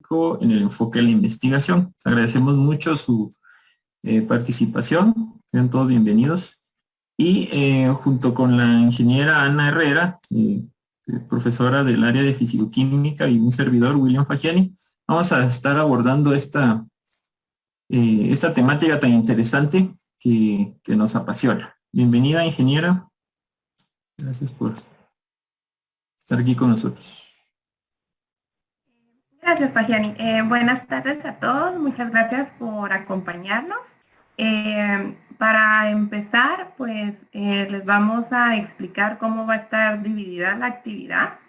estadístico en el enfoque de la investigación. Agradecemos mucho su participación. Sean todos bienvenidos. Y junto con la ingeniera Ana Herrera, profesora del área de fisicoquímica, y un servidor, William Fagiani, vamos a estar abordando esta temática tan interesante que nos apasiona. Bienvenida, ingeniera. Gracias por estar aquí con nosotros. Gracias, Fagiani. Buenas tardes a todos. Muchas gracias por acompañarnos. Para empezar, pues les vamos a explicar cómo va a estar dividida la actividad,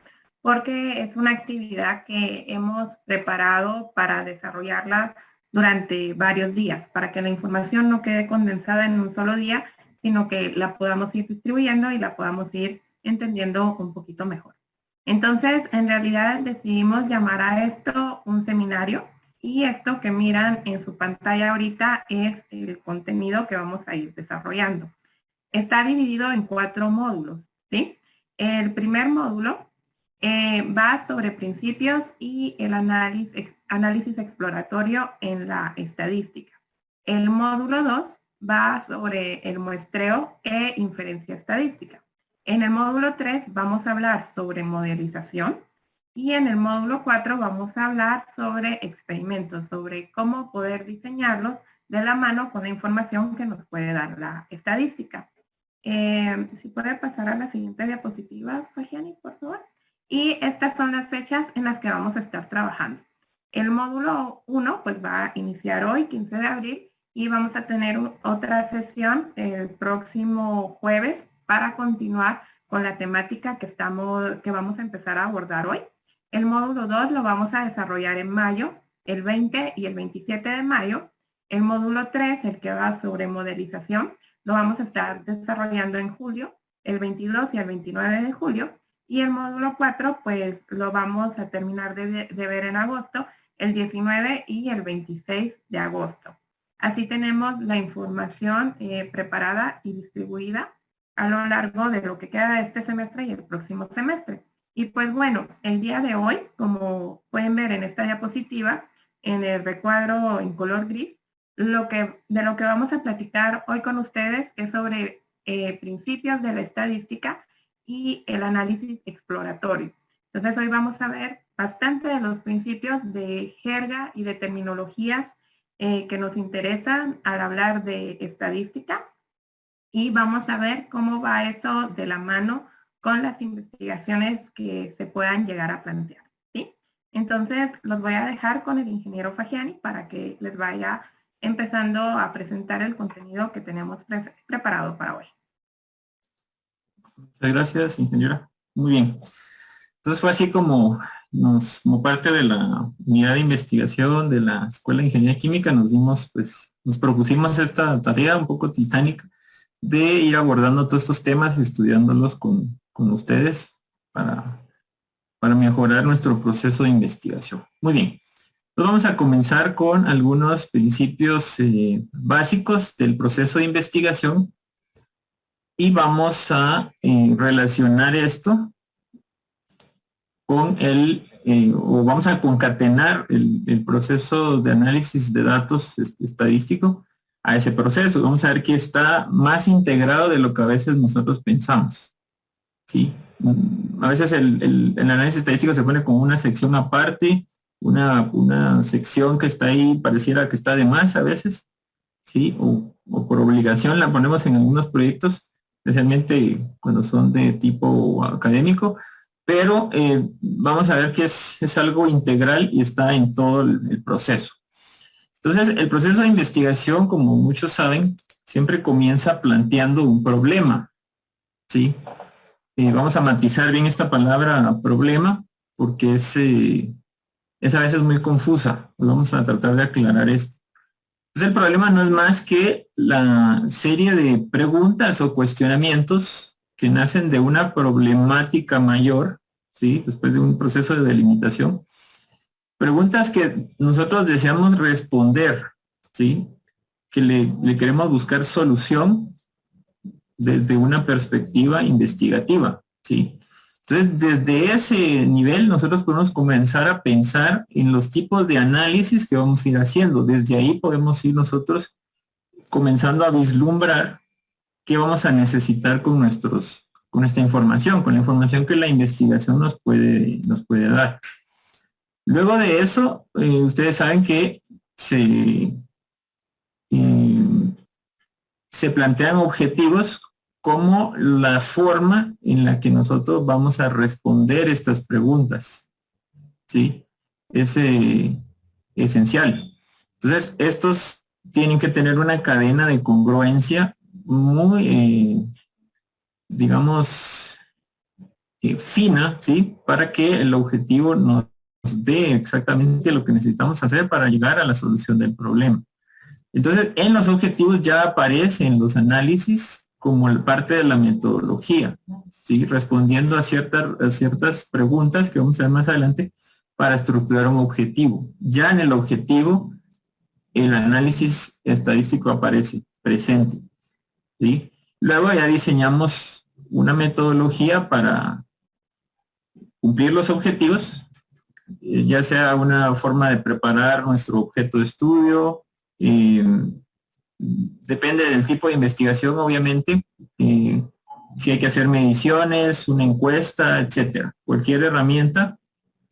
porque es una actividad que hemos preparado para desarrollarla durante varios días, para que la información no quede condensada en un solo día, sino que la podamos ir distribuyendo y la podamos ir entendiendo un poquito mejor. Entonces, en realidad decidimos llamar a esto un seminario, y esto que miran en su pantalla ahorita es el contenido que vamos a ir desarrollando. Está dividido en 4 módulos, ¿sí? El primer módulo va sobre principios y el análisis exploratorio en la estadística. El módulo 2 va sobre el muestreo e inferencia estadística. En el módulo 3 vamos a hablar sobre modelización, y en el módulo 4 vamos a hablar sobre experimentos, sobre cómo poder diseñarlos de la mano con la información que nos puede dar la estadística. Si puede pasar a la siguiente diapositiva, Fagiani, por favor. Y estas son las fechas en las que vamos a estar trabajando. El módulo 1 pues va a iniciar hoy, 15 de abril, y vamos a tener otra sesión el próximo jueves para continuar con la temática que vamos a empezar a abordar hoy. El módulo 2 lo vamos a desarrollar en mayo, el 20 y el 27 de mayo. El módulo 3, el que va sobre modelización, lo vamos a estar desarrollando en julio, el 22 y el 29 de julio. Y el módulo 4, pues lo vamos a terminar de ver en agosto, el 19 y el 26 de agosto. Así tenemos la información preparada y distribuida a lo largo de lo que queda de este semestre y el próximo semestre. Y pues bueno, el día de hoy, como pueden ver en esta diapositiva, en el recuadro en color gris, de lo que vamos a platicar hoy con ustedes es sobre principios de la estadística y el análisis exploratorio. Entonces hoy vamos a ver bastante de los principios de jerga y de terminologías que nos interesan al hablar de estadística, y vamos a ver cómo va eso de la mano con las investigaciones que se puedan llegar a plantear, ¿sí? Entonces, los voy a dejar con el ingeniero Fagiani para que les vaya empezando a presentar el contenido que tenemos preparado para hoy. Muchas gracias, ingeniera. Muy bien. Entonces fue así como parte de la unidad de investigación de la Escuela de Ingeniería Química, nos propusimos esta tarea un poco titánica de ir abordando todos estos temas y estudiándolos con ustedes para mejorar nuestro proceso de investigación. Muy bien. Entonces vamos a comenzar con algunos principios básicos del proceso de investigación, y vamos a relacionar esto con vamos a concatenar el proceso de análisis de datos estadístico a ese proceso. Vamos a ver que está más integrado de lo que a veces nosotros pensamos, ¿sí? A veces el análisis estadístico se pone como una sección aparte, una sección que está ahí, pareciera que está de más a veces, ¿sí? O por obligación la ponemos en algunos proyectos, especialmente cuando son de tipo académico, pero vamos a ver que es algo integral y está en todo el proceso. Entonces, el proceso de investigación, como muchos saben, siempre comienza planteando un problema, ¿sí? Vamos a matizar bien esta palabra problema, porque es a veces muy confusa. Vamos a tratar de aclarar esto. Entonces, el problema no es más que la serie de preguntas o cuestionamientos que nacen de una problemática mayor, ¿sí? Después de un proceso de delimitación. Preguntas que nosotros deseamos responder, ¿sí? Que le queremos buscar solución desde una perspectiva investigativa, ¿sí? Entonces, desde ese nivel nosotros podemos comenzar a pensar en los tipos de análisis que vamos a ir haciendo. Desde ahí podemos ir nosotros comenzando a vislumbrar qué vamos a necesitar con esta información, con la información que la investigación nos puede dar. Luego de eso, ustedes saben que se plantean objetivos como la forma en la que nosotros vamos a responder estas preguntas. ¿Sí? Es esencial. Entonces, estos tienen que tener una cadena de congruencia muy, digamos, fina, ¿sí? Para que el objetivo nos dé exactamente lo que necesitamos hacer para llegar a la solución del problema. Entonces, en los objetivos ya aparecen los análisis como parte de la metodología, ¿sí? Respondiendo a ciertas preguntas que vamos a ver más adelante para estructurar un objetivo. Ya en el objetivo, el análisis estadístico aparece presente, ¿sí? Luego ya diseñamos una metodología para cumplir los objetivos, ya sea una forma de preparar nuestro objeto de estudio, depende del tipo de investigación, obviamente, si hay que hacer mediciones, una encuesta, etcétera. Cualquier herramienta,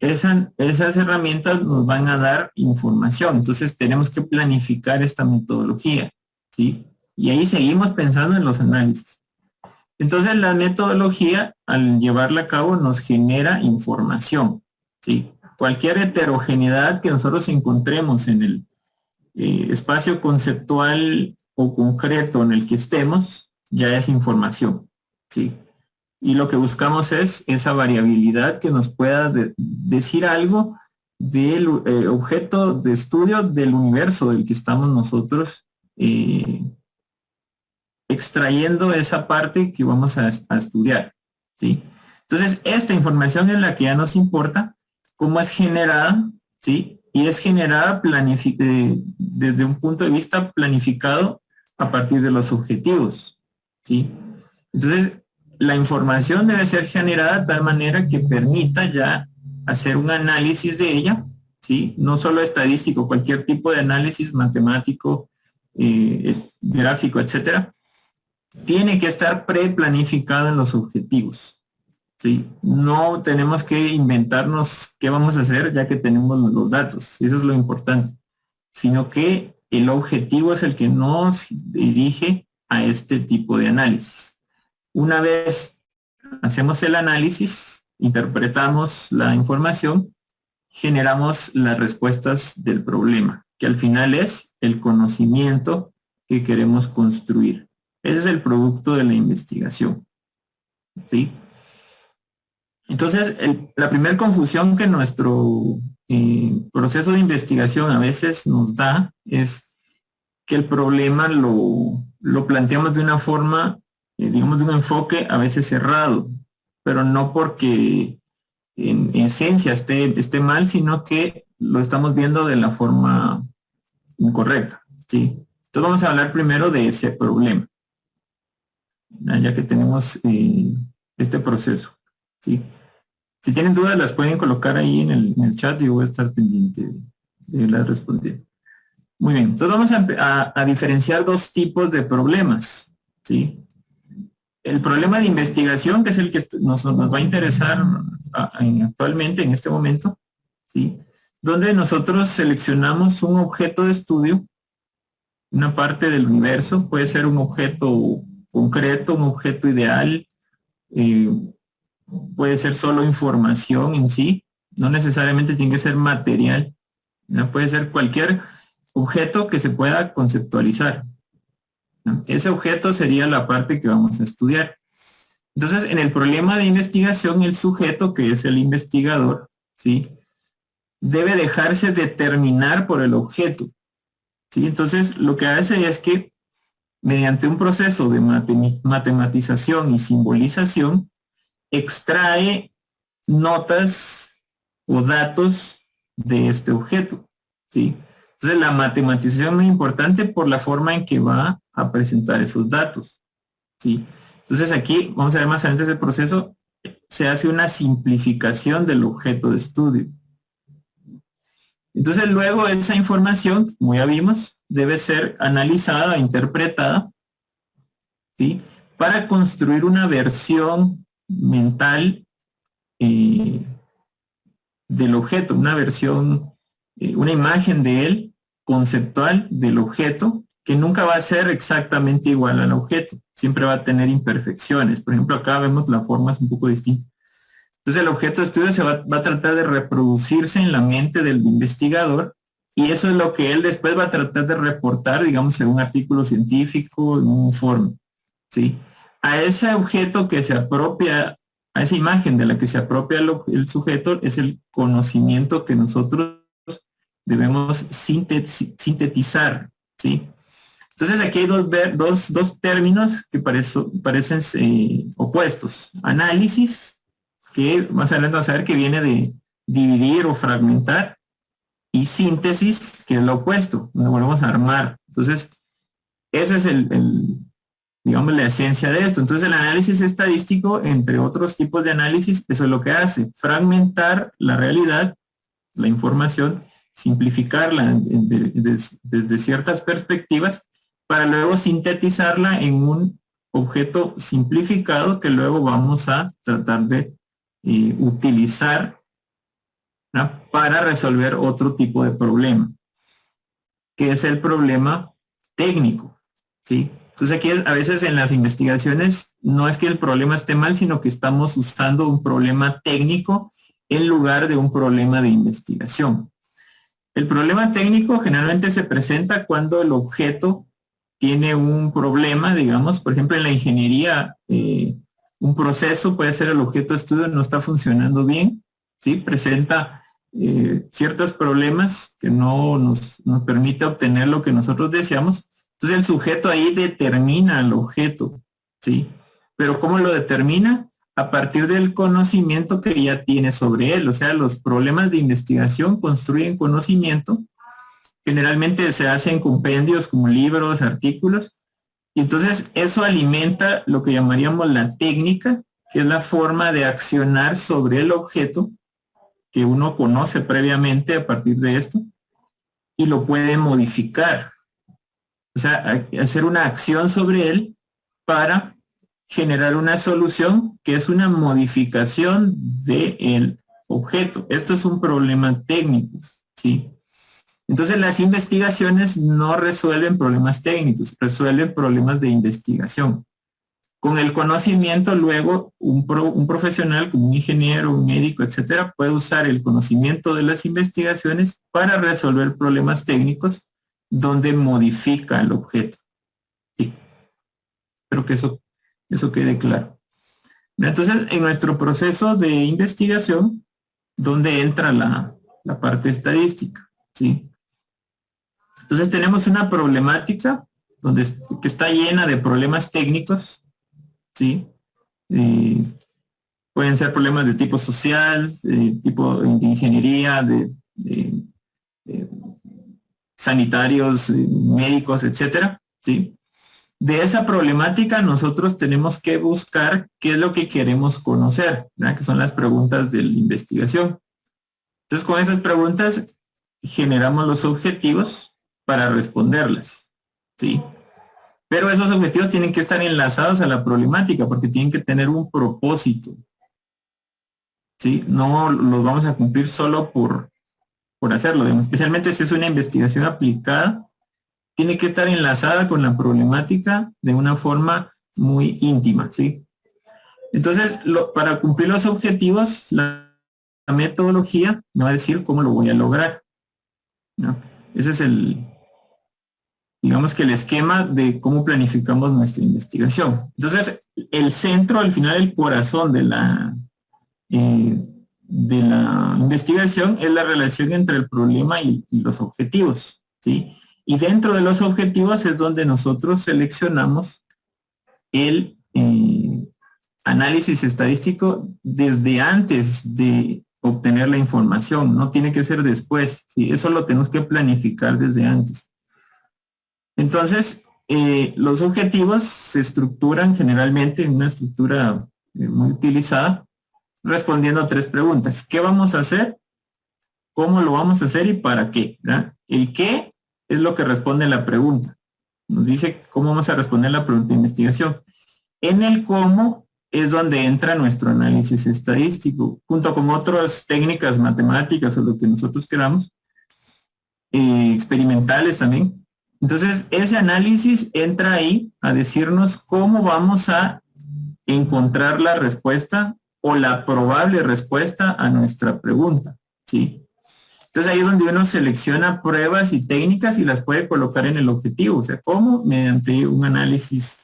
esas herramientas nos van a dar información. Entonces tenemos que planificar esta metodología, ¿sí? Y ahí seguimos pensando en los análisis. Entonces la metodología, al llevarla a cabo, nos genera información, ¿sí? Cualquier heterogeneidad que nosotros encontremos en el espacio conceptual o concreto en el que estemos, ya es información, ¿sí? Y lo que buscamos es esa variabilidad que nos pueda decir algo del objeto de estudio del universo del que estamos nosotros extrayendo esa parte que vamos a estudiar, ¿sí? Entonces, esta información es la que ya nos importa, cómo es generada, ¿sí? Y es generada desde un punto de vista planificado a partir de los objetivos, ¿sí? Entonces, la información debe ser generada de tal manera que permita ya hacer un análisis de ella, ¿sí? No solo estadístico, cualquier tipo de análisis matemático, gráfico, etcétera, tiene que estar preplanificado en los objetivos, ¿sí? No tenemos que inventarnos qué vamos a hacer ya que tenemos los datos, eso es lo importante, sino que el objetivo es el que nos dirige a este tipo de análisis. Una vez hacemos el análisis, interpretamos la información, generamos las respuestas del problema, que al final es el conocimiento que queremos construir. Ese es el producto de la investigación, ¿sí? Entonces, la primera confusión que nuestro proceso de investigación a veces nos da es que el problema lo planteamos de una forma, digamos, de un enfoque a veces cerrado, pero no porque en esencia esté mal, sino que lo estamos viendo de la forma incorrecta, ¿sí? Entonces vamos a hablar primero de ese problema, ya que tenemos este proceso, ¿sí? Si tienen dudas las pueden colocar ahí en el chat y voy a estar pendiente de las responder. Muy bien, entonces vamos a diferenciar dos tipos de problemas, ¿sí? El problema de investigación, que es el que nos va a interesar actualmente, en este momento, ¿sí? Donde nosotros seleccionamos un objeto de estudio, una parte del universo, puede ser un objeto concreto, un objeto ideal, puede ser solo información en sí, no necesariamente tiene que ser material, ¿no? Puede ser cualquier objeto que se pueda conceptualizar, ¿no? Ese objeto sería la parte que vamos a estudiar. Entonces, en el problema de investigación, el sujeto, que es el investigador, ¿sí?, debe dejarse determinar por el objeto, ¿sí? Entonces, lo que hace es que, mediante un proceso de matematización y simbolización, extrae notas o datos de este objeto, ¿sí? Entonces la matematización es muy importante por la forma en que va a presentar esos datos, ¿sí? Entonces aquí vamos a ver más adelante ese proceso. se hace una simplificación del objeto de estudio. Entonces luego esa información, como ya vimos, debe ser analizada e interpretada, ¿sí?, para construir una versión mental del objeto, una versión, una imagen de él, conceptual del objeto, que nunca va a ser exactamente igual al objeto, siempre va a tener imperfecciones. Por ejemplo, acá vemos la forma es un poco distinta. Entonces el objeto de estudio va a tratar de reproducirse en la mente del investigador, y eso es lo que él después va a tratar de reportar, digamos, en un artículo científico, en un informe, ¿sí? A ese objeto que se apropia, a esa imagen de la que se apropia el sujeto, es el conocimiento que nosotros debemos sintetizar, ¿sí? Entonces aquí hay dos términos que parecen opuestos. Análisis, que más adelante vamos a ver que viene de dividir o fragmentar, y síntesis, que es lo opuesto, donde volvemos a armar. Entonces, ese es digamos, la esencia de esto. Entonces, el análisis estadístico, entre otros tipos de análisis, eso es lo que hace: fragmentar la realidad, la información, simplificarla desde ciertas perspectivas, para luego sintetizarla en un objeto simplificado que luego vamos a tratar de utilizar, ¿no?, para resolver otro tipo de problema, que es el problema técnico, ¿sí? Entonces aquí a veces en las investigaciones no es que el problema esté mal, sino que estamos usando un problema técnico en lugar de un problema de investigación. El problema técnico generalmente se presenta cuando el objeto tiene un problema, digamos, por ejemplo, en la ingeniería, un proceso puede ser el objeto de estudio no está funcionando bien, ¿sí? Presenta ciertos problemas que no nos permite obtener lo que nosotros deseamos. Entonces el sujeto ahí determina el objeto, ¿sí? Pero ¿cómo lo determina? A partir del conocimiento que ya tiene sobre él. O sea, los problemas de investigación construyen conocimiento. Generalmente se hacen compendios como libros, artículos, y entonces eso alimenta lo que llamaríamos la técnica, que es la forma de accionar sobre el objeto que uno conoce previamente a partir de esto, y lo puede modificar. O sea, hacer una acción sobre él para generar una solución que es una modificación del objeto. Esto es un problema técnico, ¿sí? Entonces las investigaciones no resuelven problemas técnicos, resuelven problemas de investigación. Con el conocimiento luego un profesional como un ingeniero, un médico, etcétera, puede usar el conocimiento de las investigaciones para resolver problemas técnicos donde modifica el objeto. Sí. Espero que eso quede claro. Entonces, en nuestro proceso de investigación, ¿dónde entra la parte estadística? ¿Sí? Entonces tenemos una problemática que está llena de problemas técnicos, ¿sí? Pueden ser problemas de tipo social, tipo de ingeniería, de sanitarios, médicos, etcétera, ¿sí? De esa problemática nosotros tenemos que buscar qué es lo que queremos conocer, ¿verdad?, que son las preguntas de la investigación. Entonces, con esas preguntas generamos los objetivos para responderlas, ¿sí? Pero esos objetivos tienen que estar enlazados a la problemática porque tienen que tener un propósito, ¿sí? No los vamos a cumplir solo por hacerlo, digamos. Especialmente si es una investigación aplicada, tiene que estar enlazada con la problemática de una forma muy íntima, ¿sí? Entonces, para cumplir los objetivos, la metodología me va a decir cómo lo voy a lograr, ¿no? Ese es digamos que el esquema de cómo planificamos nuestra investigación. Entonces, el centro, al final, el corazón de la investigación es la relación entre el problema y los objetivos, ¿sí? Y dentro de los objetivos es donde nosotros seleccionamos el análisis estadístico desde antes de obtener la información, no tiene que ser después, ¿sí? Eso lo tenemos que planificar desde antes. Entonces, los objetivos se estructuran generalmente en una estructura muy utilizada, respondiendo 3 preguntas. ¿Qué vamos a hacer? ¿Cómo lo vamos a hacer y para qué? ¿Verdad? El qué es lo que responde la pregunta. Nos dice cómo vamos a responder la pregunta de investigación. En el cómo es donde entra nuestro análisis estadístico, junto con otras técnicas matemáticas o lo que nosotros queramos, experimentales también. Entonces, ese análisis entra ahí a decirnos cómo vamos a encontrar la respuesta o la probable respuesta a nuestra pregunta, ¿sí? Entonces ahí es donde uno selecciona pruebas y técnicas y las puede colocar en el objetivo. O sea, ¿cómo? Mediante un análisis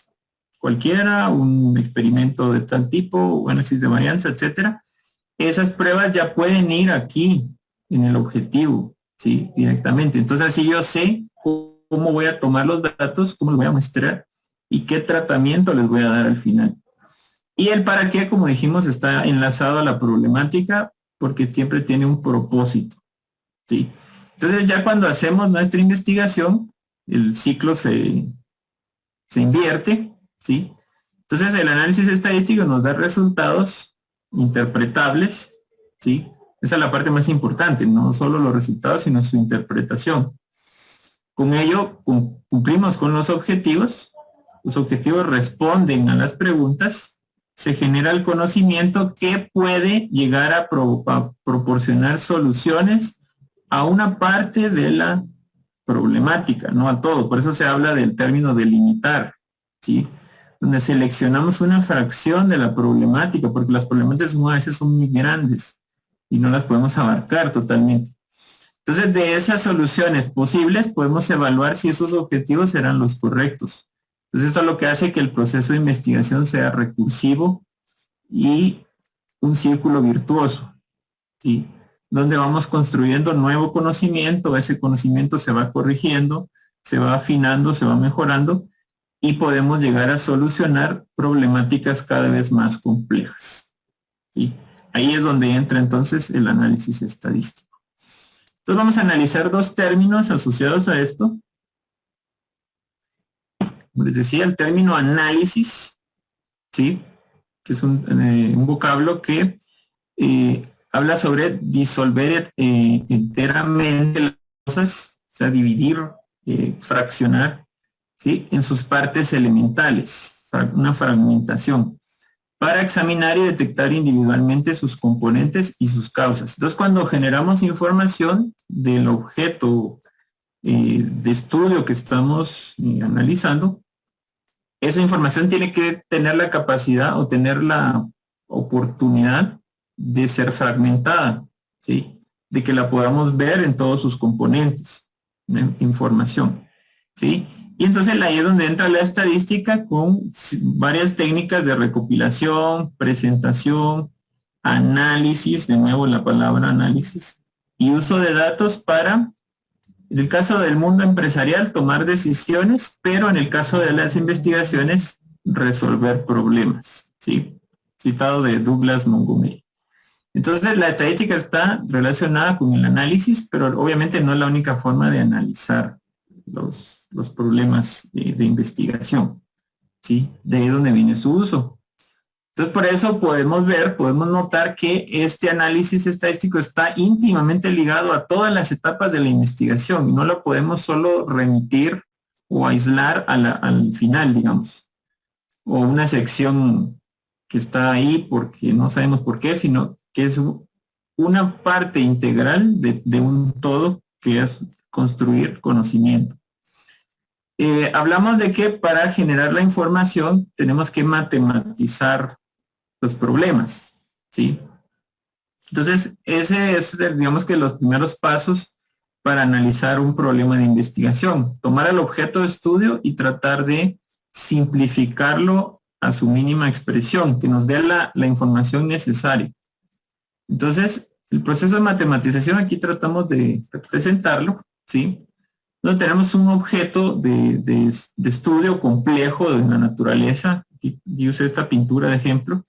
cualquiera, un experimento de tal tipo, un análisis de varianza, etcétera. Esas pruebas ya pueden ir aquí en el objetivo, ¿sí? Directamente. Entonces así yo sé cómo voy a tomar los datos, cómo los voy a muestrar y qué tratamiento les voy a dar al final. Y el para qué, como dijimos, está enlazado a la problemática porque siempre tiene un propósito, ¿sí? Entonces ya cuando hacemos nuestra investigación, el ciclo se invierte, ¿sí? Entonces el análisis estadístico nos da resultados interpretables, ¿sí? Esa es la parte más importante, no solo los resultados, sino su interpretación. Con ello cumplimos con los objetivos responden a las preguntas, se genera el conocimiento que puede llegar a proporcionar soluciones a una parte de la problemática, no a todo. Por eso se habla del término de limitar, ¿sí? Donde seleccionamos una fracción de la problemática, porque las problemáticas a veces son muy grandes y no las podemos abarcar totalmente. Entonces, de esas soluciones posibles, podemos evaluar si esos objetivos serán los correctos. Entonces, esto es lo que hace que el proceso de investigación sea recursivo y un círculo virtuoso, ¿sí? Donde vamos construyendo nuevo conocimiento, ese conocimiento se va corrigiendo, se va afinando, se va mejorando y podemos llegar a solucionar problemáticas cada vez más complejas, ¿sí? Ahí es donde entra entonces el análisis estadístico. Entonces vamos a analizar 2 términos asociados a esto. Como les decía, el término análisis, ¿sí? Que es un vocablo que habla sobre disolver enteramente las cosas, o sea, dividir, fraccionar, ¿sí? En sus partes elementales, una fragmentación, para examinar y detectar individualmente sus componentes y sus causas. Entonces, cuando generamos información del objeto de estudio que estamos analizando, esa información tiene que tener la capacidad o tener la oportunidad de ser fragmentada, ¿sí? De que la podamos ver en todos sus componentes de información, ¿sí? Y entonces ahí es donde entra la estadística con varias técnicas de recopilación, presentación, análisis, de nuevo la palabra análisis, y uso de datos para, en el caso del mundo empresarial, tomar decisiones, pero en el caso de las investigaciones, resolver problemas, ¿sí? Citado de Douglas Montgomery. Entonces, la estadística está relacionada con el análisis, pero obviamente no es la única forma de analizar los problemas de investigación, ¿sí? De ahí donde viene su uso. Entonces, por eso podemos notar que este análisis estadístico está íntimamente ligado a todas las etapas de la investigación y no lo podemos solo remitir o aislar al final, digamos, o una sección que está ahí porque no sabemos por qué, sino que es una parte integral de un todo que es construir conocimiento. Hablamos de que para generar la información tenemos que matematizar los problemas, ¿sí? Entonces, ese es, digamos que los primeros pasos para analizar un problema de investigación. Tomar el objeto de estudio y tratar de simplificarlo a su mínima expresión, que nos dé la información necesaria. Entonces, el proceso de matematización aquí tratamos de representarlo, ¿sí? Donde tenemos un objeto de estudio complejo de la naturaleza. Aquí usé esta pintura de ejemplo.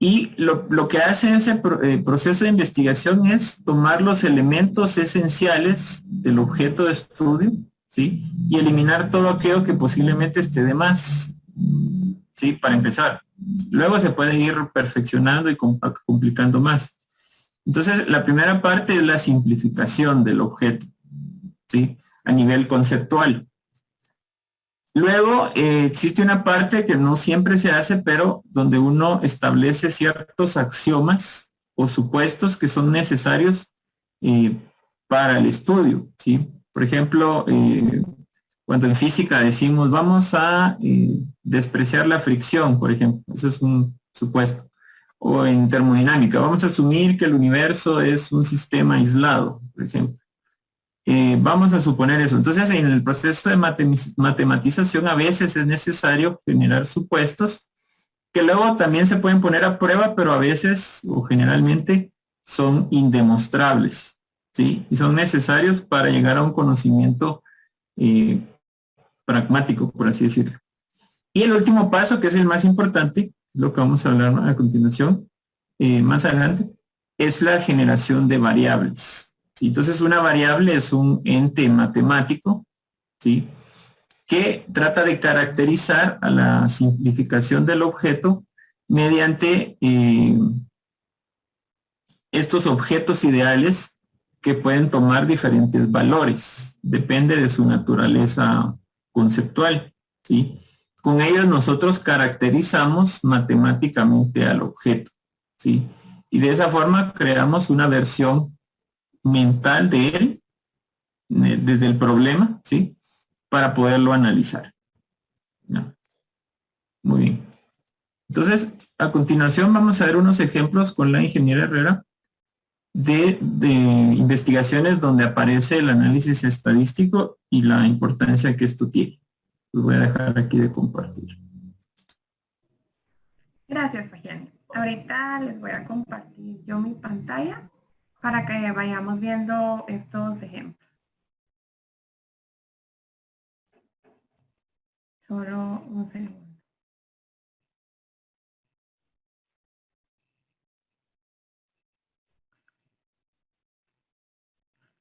Y lo que hace ese proceso de investigación es tomar los elementos esenciales del objeto de estudio, ¿sí? Y eliminar todo aquello que posiblemente esté de más, ¿sí? Para empezar. Luego se puede ir perfeccionando y complicando más. Entonces, la primera parte es la simplificación del objeto, ¿sí? A nivel conceptual. Luego, existe una parte que no siempre se hace, pero donde uno establece ciertos axiomas o supuestos que son necesarios para el estudio, ¿sí? Por ejemplo, cuando en física decimos vamos a despreciar la fricción, por ejemplo, eso es un supuesto. O en termodinámica, vamos a asumir que el universo es un sistema aislado, por ejemplo. Vamos a suponer eso. Entonces, en el proceso de matematización a veces es necesario generar supuestos que luego también se pueden poner a prueba, pero a veces o generalmente son indemostrables, ¿sí? Y son necesarios para llegar a un conocimiento pragmático, por así decirlo. Y el último paso, que es el más importante, lo que vamos a hablar, ¿no?, a continuación, más adelante, es la generación de variables. ¿Sí? Entonces, una variable es un ente matemático, ¿sí?, que trata de caracterizar a la simplificación del objeto mediante estos objetos ideales que pueden tomar diferentes valores. Depende de su naturaleza conceptual, ¿sí? Con ellos nosotros caracterizamos matemáticamente al objeto, ¿sí? Y de esa forma creamos una versión mental de él desde el problema, ¿sí?, para poderlo analizar. ¿No? Muy bien. Entonces, a continuación vamos a ver unos ejemplos con la ingeniera Herrera de investigaciones donde aparece el análisis estadístico y la importancia que esto tiene. Los voy a dejar aquí de compartir. Gracias, Fagiani. Ahorita les voy a compartir yo mi pantalla para que vayamos viendo estos ejemplos. Solo un segundo.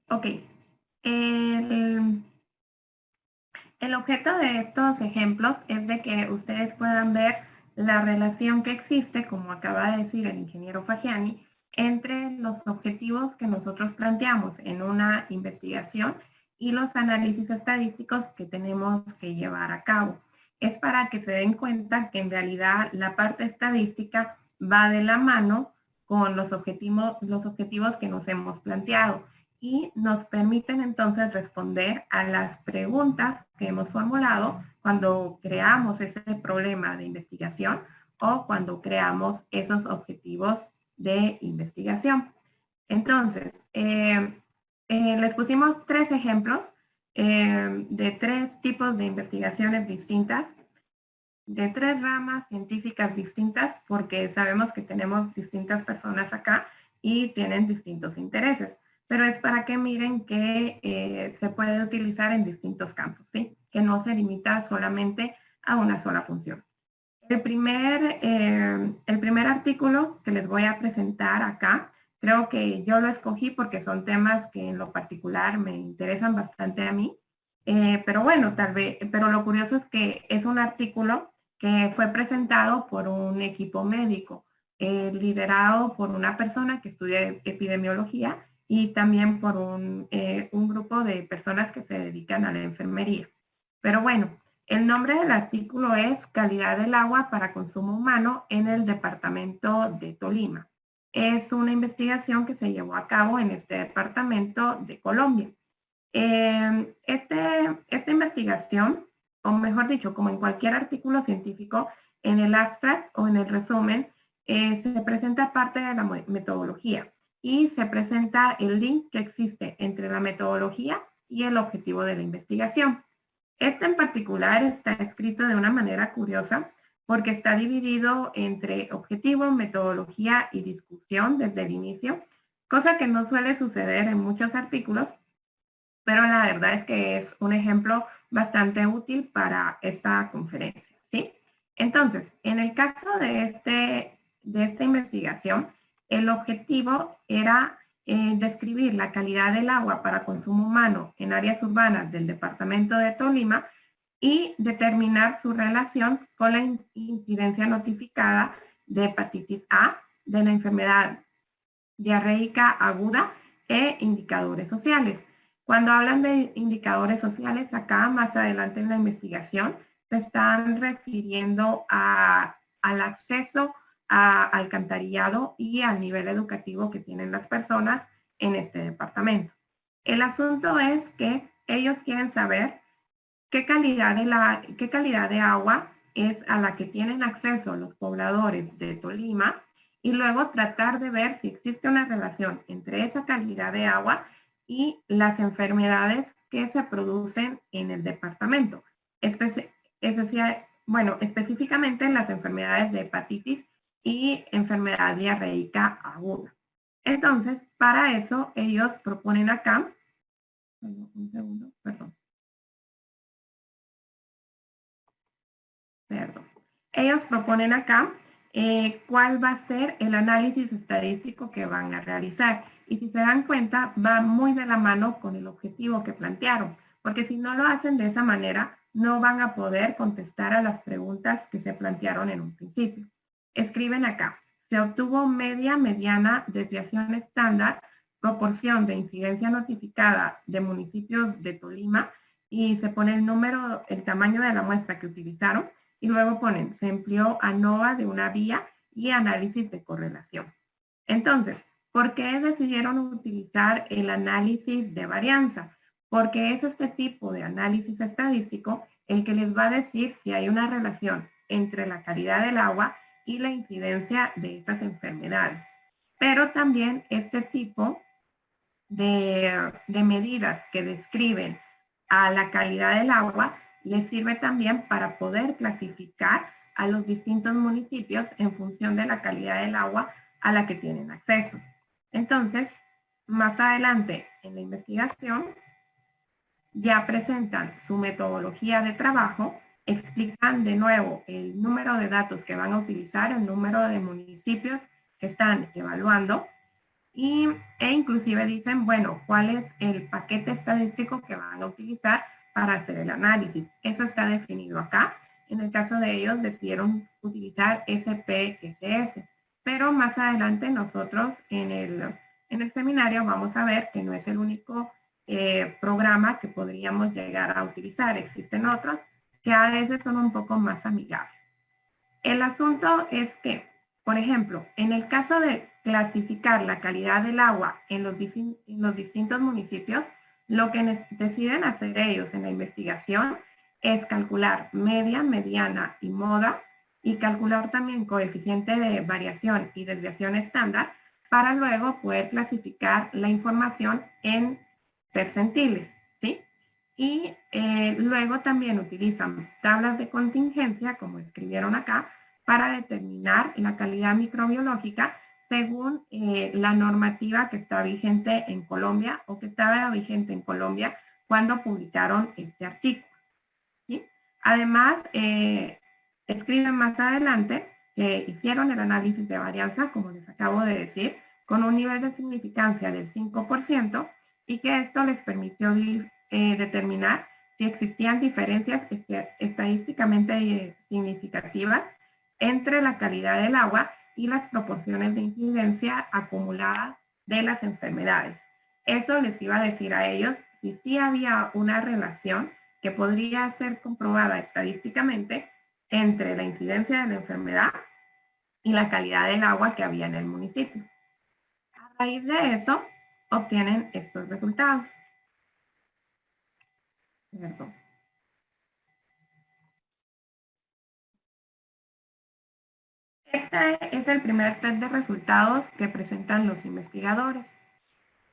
Ok. El objeto de estos ejemplos es de que ustedes puedan ver la relación que existe, como acaba de decir el ingeniero Fagiani, entre los objetivos que nosotros planteamos en una investigación y los análisis estadísticos que tenemos que llevar a cabo. Es para que se den cuenta que en realidad la parte estadística va de la mano con los objetivos que nos hemos planteado y nos permiten entonces responder a las preguntas que hemos formulado cuando creamos ese problema de investigación o cuando creamos esos objetivos de investigación. Entonces, les pusimos 3 ejemplos de 3 tipos de investigaciones distintas, de 3 ramas científicas distintas, porque sabemos que tenemos distintas personas acá y tienen distintos intereses, pero es para que miren que se puede utilizar en distintos campos, ¿sí? Que no se limita solamente a una sola función. El primer artículo que les voy a presentar acá, creo que yo lo escogí porque son temas que en lo particular me interesan bastante a mí, pero bueno, tal vez, pero lo curioso es que es un artículo que fue presentado por un equipo médico, liderado por una persona que estudia epidemiología y también por un grupo de personas que se dedican a la enfermería. Pero bueno, el nombre del artículo es Calidad del agua para consumo humano en el departamento de Tolima. Es una investigación que se llevó a cabo en este departamento de Colombia. Esta investigación, o mejor dicho, como en cualquier artículo científico, en el abstract o en el resumen, se presenta parte de la metodología y se presenta el link que existe entre la metodología y el objetivo de la investigación. Este en particular está escrito de una manera curiosa porque está dividido entre objetivo, metodología y discusión desde el inicio, cosa que no suele suceder en muchos artículos, pero la verdad es que es un ejemplo bastante útil para esta conferencia, ¿sí? Entonces, en el caso de esta investigación, el objetivo era describir la calidad del agua para consumo humano en áreas urbanas del departamento de Tolima y determinar su relación con la incidencia notificada de hepatitis A, de la enfermedad diarreica aguda e indicadores sociales. Cuando hablan de indicadores sociales, acá más adelante en la investigación, se están refiriendo al acceso a alcantarillado y al nivel educativo que tienen las personas en este departamento. El asunto es que ellos quieren saber qué calidad de agua es a la que tienen acceso los pobladores de Tolima y luego tratar de ver si existe una relación entre esa calidad de agua y las enfermedades que se producen en el departamento. Es decir, bueno, específicamente las enfermedades de hepatitis y enfermedad diarreica aguda. Entonces, para eso ellos proponen acá, un segundo, perdón. Ellos proponen acá cuál va a ser el análisis estadístico que van a realizar. Y si se dan cuenta, va muy de la mano con el objetivo que plantearon, porque si no lo hacen de esa manera, no van a poder contestar a las preguntas que se plantearon en un principio. Escriben acá, se obtuvo media, mediana, desviación estándar, proporción de incidencia notificada de municipios de Tolima, y se pone el número, el tamaño de la muestra que utilizaron, y luego ponen, se empleó ANOVA de una vía y análisis de correlación. Entonces, ¿por qué decidieron utilizar el análisis de varianza? Porque es este tipo de análisis estadístico el que les va a decir si hay una relación entre la calidad del agua y la incidencia de estas enfermedades. Pero también este tipo de medidas que describen a la calidad del agua les sirve también para poder clasificar a los distintos municipios en función de la calidad del agua a la que tienen acceso. Entonces, más adelante en la investigación, ya presentan su metodología de trabajo, explican de nuevo el número de datos que van a utilizar, el número de municipios que están evaluando, e inclusive dicen, bueno, cuál es el paquete estadístico que van a utilizar para hacer el análisis. Eso está definido acá. En el caso de ellos decidieron utilizar SPSS, pero más adelante nosotros en el seminario vamos a ver que no es el único programa que podríamos llegar a utilizar. Existen otros que a veces son un poco más amigables. El asunto es que, por ejemplo, en el caso de clasificar la calidad del agua en los distintos municipios, lo que deciden hacer ellos en la investigación es calcular media, mediana y moda, y calcular también coeficiente de variación y desviación estándar para luego poder clasificar la información en percentiles, ¿sí? Y luego también utilizan tablas de contingencia, como escribieron acá, para determinar la calidad microbiológica según la normativa que está vigente en Colombia o que estaba vigente en Colombia cuando publicaron este artículo, ¿sí? Además, escriben más adelante que hicieron el análisis de varianza, como les acabo de decir, con un nivel de significancia del 5% y que esto les permitió determinar si existían diferencias estadísticamente significativas entre la calidad del agua y las proporciones de incidencia acumulada de las enfermedades. Eso les iba a decir a ellos si sí había una relación que podría ser comprobada estadísticamente entre la incidencia de la enfermedad y la calidad del agua que había en el municipio. A raíz de eso, obtienen estos resultados. ¿Cierto? Este es el primer set de resultados que presentan los investigadores.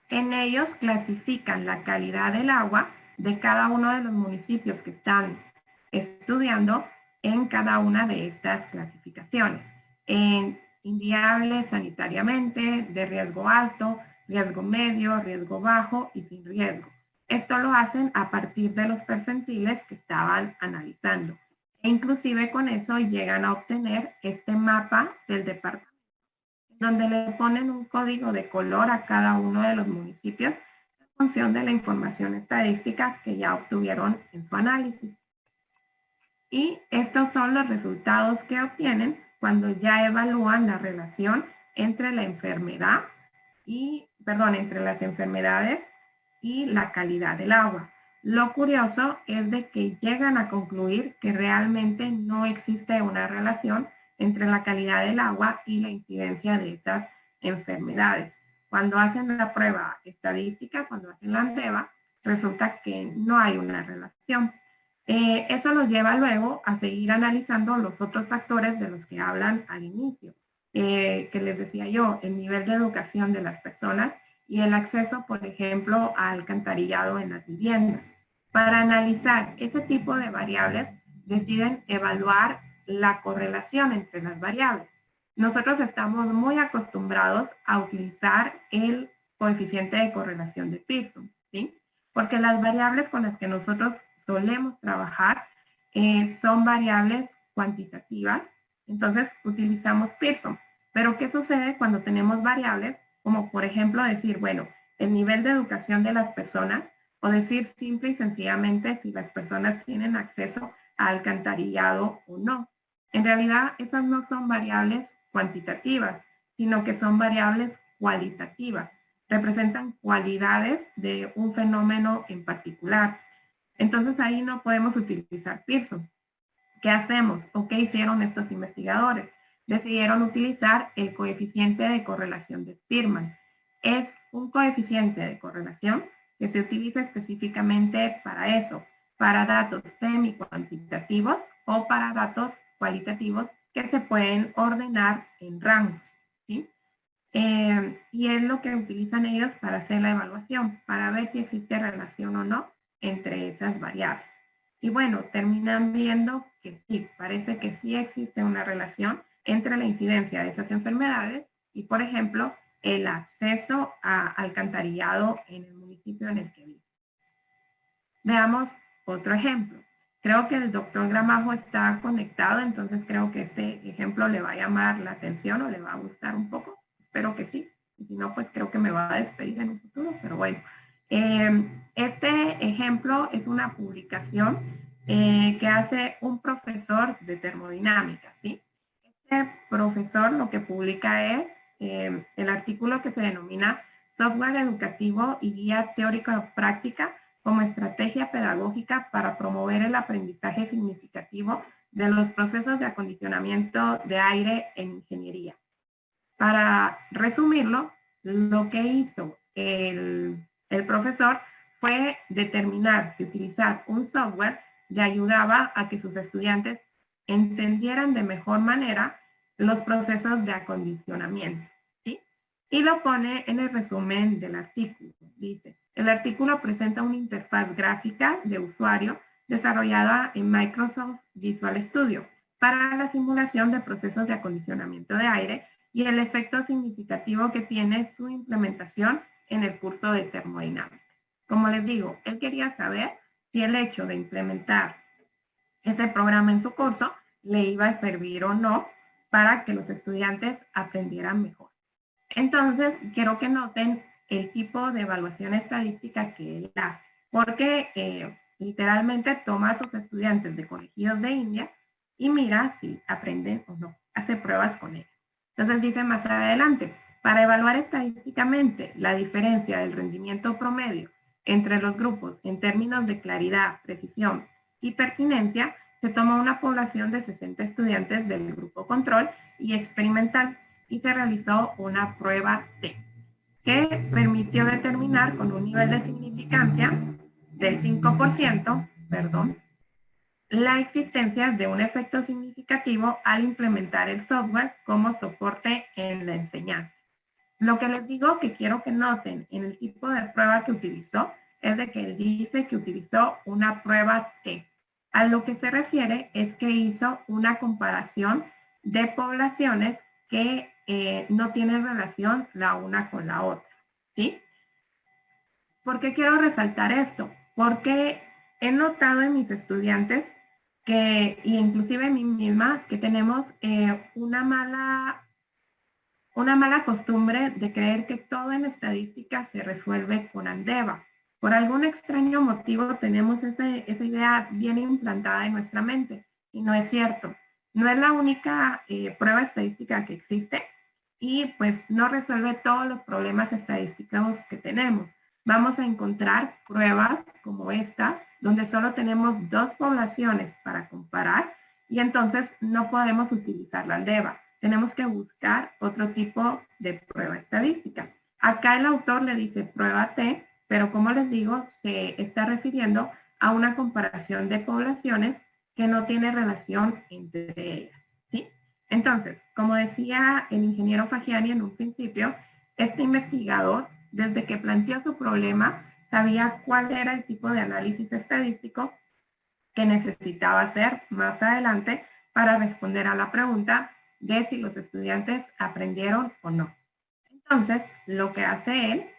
En ellos clasifican la calidad del agua de cada uno de los municipios que están estudiando en cada una de estas clasificaciones. En inviable sanitariamente, de riesgo alto, riesgo medio, riesgo bajo y sin riesgo. Esto lo hacen a partir de los percentiles que estaban analizando. E inclusive con eso llegan a obtener este mapa del departamento, donde le ponen un código de color a cada uno de los municipios en función de la información estadística que ya obtuvieron en su análisis. Y estos son los resultados que obtienen cuando ya evalúan la relación entre la enfermedad entre las enfermedades y la calidad del agua. Lo curioso es de que llegan a concluir que realmente no existe una relación entre la calidad del agua y la incidencia de estas enfermedades. Cuando hacen la prueba estadística, cuando hacen la ANDEVA, resulta que no hay una relación. Eso nos lleva luego a seguir analizando los otros factores de los que hablan al inicio, que les decía yo, el nivel de educación de las personas y el acceso, por ejemplo, al alcantarillado en las viviendas. Para analizar ese tipo de variables, deciden evaluar la correlación entre las variables. Nosotros estamos muy acostumbrados a utilizar el coeficiente de correlación de Pearson, ¿sí? Porque las variables con las que nosotros solemos trabajar son variables cuantitativas, entonces utilizamos Pearson. Pero ¿qué sucede cuando tenemos variables como por ejemplo decir, bueno, el nivel de educación de las personas o decir simple y sencillamente si las personas tienen acceso a alcantarillado o no? En realidad esas no son variables cuantitativas, sino que son variables cualitativas. Representan cualidades de un fenómeno en particular. Entonces ahí no podemos utilizar Pearson. ¿Qué hacemos? ¿O qué hicieron estos investigadores? Decidieron utilizar el coeficiente de correlación de Spearman. Es un coeficiente de correlación que se utiliza específicamente para eso, para datos semi-cuantitativos o para datos cualitativos que se pueden ordenar en rangos, ¿sí? Y es lo que utilizan ellos para hacer la evaluación, para ver si existe relación o no entre esas variables. Y bueno, terminan viendo que sí, parece que sí existe una relación entre la incidencia de esas enfermedades y, por ejemplo, el acceso a alcantarillado en el municipio en el que vive. Veamos otro ejemplo. Creo que el doctor Gramajo está conectado, entonces creo que este ejemplo le va a llamar la atención o le va a gustar un poco. Espero que sí. Y si no, pues creo que me va a despedir en un futuro, pero bueno. Este ejemplo es una publicación que hace un profesor de termodinámica, ¿sí? Este profesor lo que publica es el artículo que se denomina Software Educativo y Guía Teórico-Práctica como estrategia pedagógica para promover el aprendizaje significativo de los procesos de acondicionamiento de aire en ingeniería. Para resumirlo, lo que hizo el profesor fue determinar que utilizar un software le ayudaba a que sus estudiantes entendieran de mejor manera los procesos de acondicionamiento, ¿sí? Y lo pone en el resumen del artículo. Dice, el artículo presenta una interfaz gráfica de usuario desarrollada en Microsoft Visual Studio para la simulación de procesos de acondicionamiento de aire y el efecto significativo que tiene su implementación en el curso de termodinámica. Como les digo, él quería saber si el hecho de implementar ese programa en su curso le iba a servir o no para que los estudiantes aprendieran mejor. Entonces, quiero que noten el tipo de evaluación estadística que él hace, porque literalmente toma a sus estudiantes de colegios de India y mira si aprenden o no, hace pruebas con ellos. Entonces dice más adelante, para evaluar estadísticamente la diferencia del rendimiento promedio entre los grupos en términos de claridad, precisión y pertinencia, se toma una población de 60 estudiantes del grupo control y experimental y se realizó una prueba T, que permitió determinar con un nivel de significancia del 5%, la existencia de un efecto significativo al implementar el software como soporte en la enseñanza. Lo que les digo que quiero que noten en el tipo de prueba que utilizó es de que él dice que utilizó una prueba T. A lo que se refiere es que hizo una comparación de poblaciones que no tienen relación la una con la otra, ¿sí? ¿Por qué quiero resaltar esto? Porque he notado en mis estudiantes que, y inclusive en mí misma, que tenemos una mala costumbre de creer que todo en estadística se resuelve con ANDEVA. Por algún extraño motivo tenemos esa idea bien implantada en nuestra mente. y no es cierto. No es la única prueba estadística que existe y pues no resuelve todos los problemas estadísticos que tenemos. Vamos a encontrar pruebas como esta, donde solo tenemos dos poblaciones para comparar y entonces no podemos utilizar la ALDEVA. Tenemos que buscar otro tipo de prueba estadística. Acá el autor le dice prueba T, pero como les digo, se está refiriendo a una comparación de poblaciones que no tiene relación entre ellas, ¿sí? Entonces, como decía el ingeniero Fagiani en un principio, este investigador, desde que planteó su problema, sabía cuál era el tipo de análisis estadístico que necesitaba hacer más adelante para responder a la pregunta de si los estudiantes aprendieron o no. Entonces, lo que hace él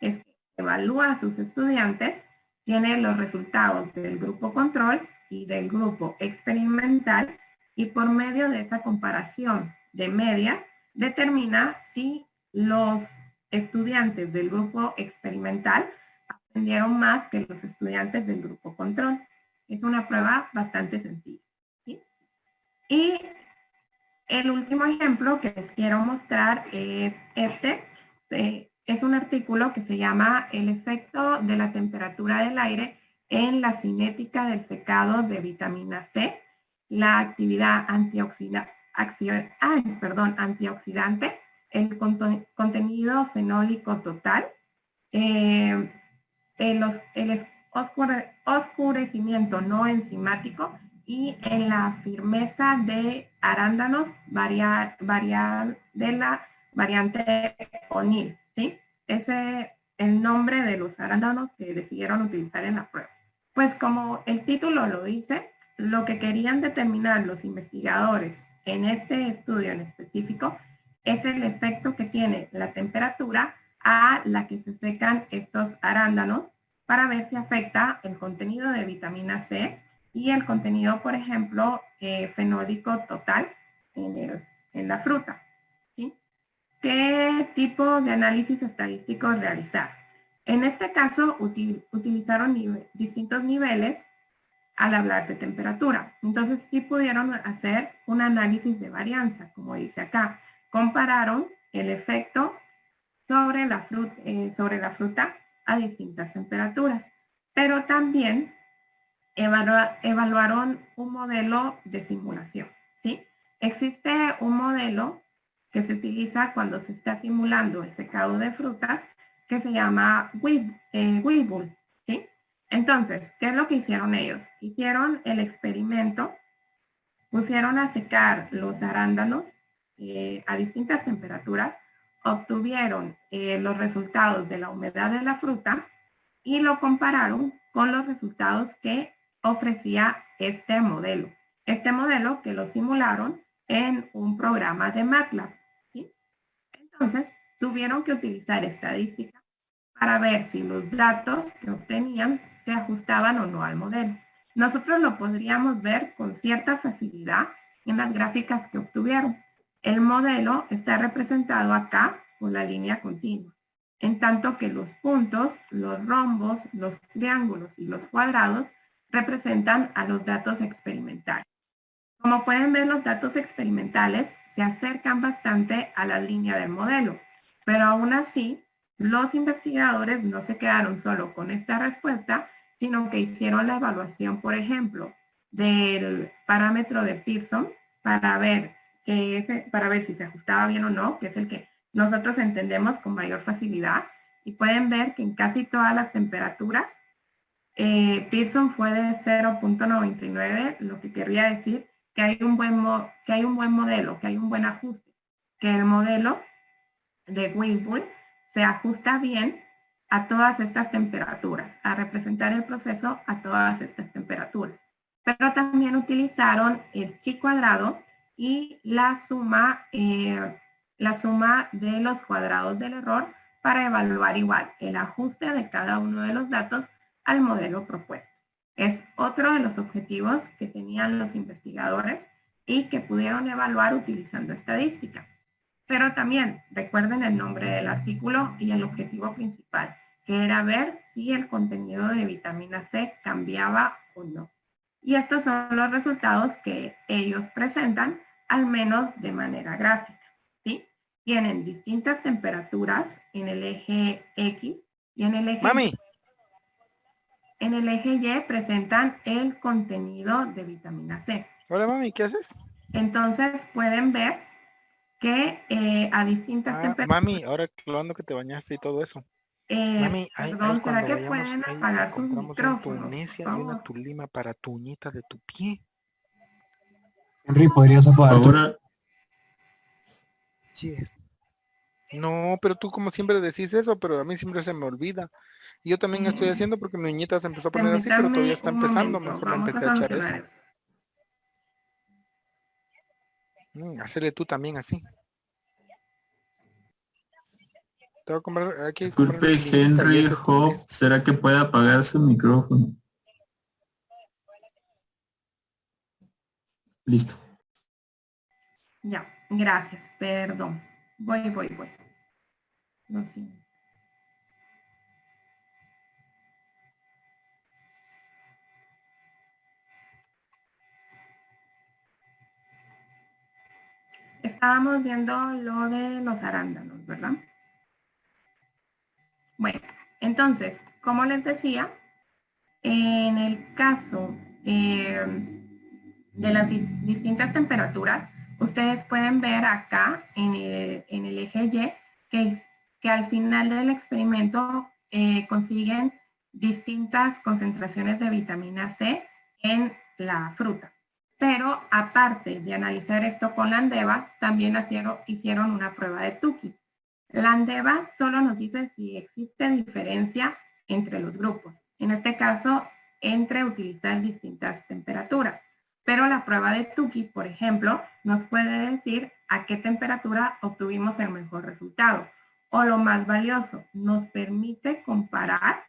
es que evalúa a sus estudiantes, tiene los resultados del grupo control y del grupo experimental y por medio de esa comparación de media determina si los estudiantes del grupo experimental aprendieron más que los estudiantes del grupo control. Es una prueba bastante sencilla, ¿sí? Y el último ejemplo que les quiero mostrar es este. Es un artículo que se llama El efecto de la temperatura del aire en la cinética del secado de vitamina C, la actividad antioxidante, el contenido fenólico total, el oscurecimiento no enzimático y en la firmeza de arándanos de la variante O'Neill, ¿sí? Ese es el nombre de los arándanos que decidieron utilizar en la prueba. Pues como el título lo dice, lo que querían determinar los investigadores en este estudio en específico es el efecto que tiene la temperatura a la que se secan estos arándanos para ver si afecta el contenido de vitamina C y el contenido, por ejemplo, fenólico total en la fruta, ¿sí? ¿Qué tipo de análisis estadístico realizar? En este caso, utilizaron distintos niveles al hablar de temperatura. Entonces, sí pudieron hacer un análisis de varianza, como dice acá. Compararon el efecto sobre la fruta a distintas temperaturas, pero también evaluaron un modelo de simulación, ¿sí? Existe un modelo que se utiliza cuando se está simulando el secado de frutas que se llama Webull, ¿sí? Entonces, ¿qué es lo que hicieron ellos? Hicieron el experimento, pusieron a secar los arándanos a distintas temperaturas, obtuvieron los resultados de la humedad de la fruta y lo compararon con los resultados que ofrecía este modelo. Este modelo que lo simularon en un programa de MATLAB, ¿sí? Entonces, tuvieron que utilizar estadística para ver si los datos que obtenían se ajustaban o no al modelo. Nosotros lo podríamos ver con cierta facilidad en las gráficas que obtuvieron. El modelo está representado acá por la línea continua, en tanto que los puntos, los rombos, los triángulos y los cuadrados representan a los datos experimentales. Como pueden ver, los datos experimentales se acercan bastante a la línea del modelo, pero aún así, los investigadores no se quedaron solo con esta respuesta, sino que hicieron la evaluación, por ejemplo, del parámetro de Pearson para ver si se ajustaba bien o no, que es el que nosotros entendemos con mayor facilidad. Y pueden ver que en casi todas las temperaturas, Pearson fue de 0.99, lo que querría decir que hay un buen modelo, que hay un buen ajuste, que el modelo de Webull se ajusta bien a todas estas temperaturas, a representar el proceso a todas estas temperaturas. Pero también utilizaron el chi cuadrado y la suma de los cuadrados del error para evaluar igual el ajuste de cada uno de los datos al modelo propuesto. Es otro de los objetivos que tenían los investigadores y que pudieron evaluar utilizando estadística. Pero también recuerden el nombre del artículo y el objetivo principal, que era ver si el contenido de vitamina C cambiaba o no. Y estos son los resultados que ellos presentan, al menos de manera gráfica, ¿sí? Tienen distintas temperaturas en el eje X y en el eje Mami. En el eje Y presentan el contenido de vitamina C. Hola, mami, ¿qué haces? Entonces pueden ver que a distintas temperaturas... Mami, ahora hablando que te bañaste y todo eso. Mami, ahí perdón, ¿será cuando que vayamos, pueden ahí apagar sus compramos un micrófonos, por tunecia y una favor? tulima para tu uñita de tu pie. Henry, ¿podrías Por apagar tu... favor, Sí. No, pero tú como siempre decís eso, pero a mí siempre se me olvida. Y yo también estoy Sí. haciendo porque mi uñita se empezó a poner así, pero todavía Permítanme está un empezando. momento, Mejor le vamos a empecé a echar eso. solucionar esto. Hacerle tú también así. Te voy a comprar, hay que comprar disculpe limita y Henry ese Hop, tunés. ¿será que puede apagar su micrófono? Listo. Ya, gracias, perdón. Voy. Lo siento. Estábamos viendo lo de los arándanos, ¿verdad? Bueno, entonces, como les decía, en el caso de las distintas temperaturas, ustedes pueden ver acá en el eje Y que al final del experimento consiguen distintas concentraciones de vitamina C en la fruta. Pero aparte de analizar esto con la Andeva, también hicieron una prueba de Tukey. La Andeva solo nos dice si existe diferencia entre los grupos. En este caso, entre utilizar distintas temperaturas. Pero la prueba de Tukey, por ejemplo, nos puede decir a qué temperatura obtuvimos el mejor resultado. O lo más valioso, nos permite comparar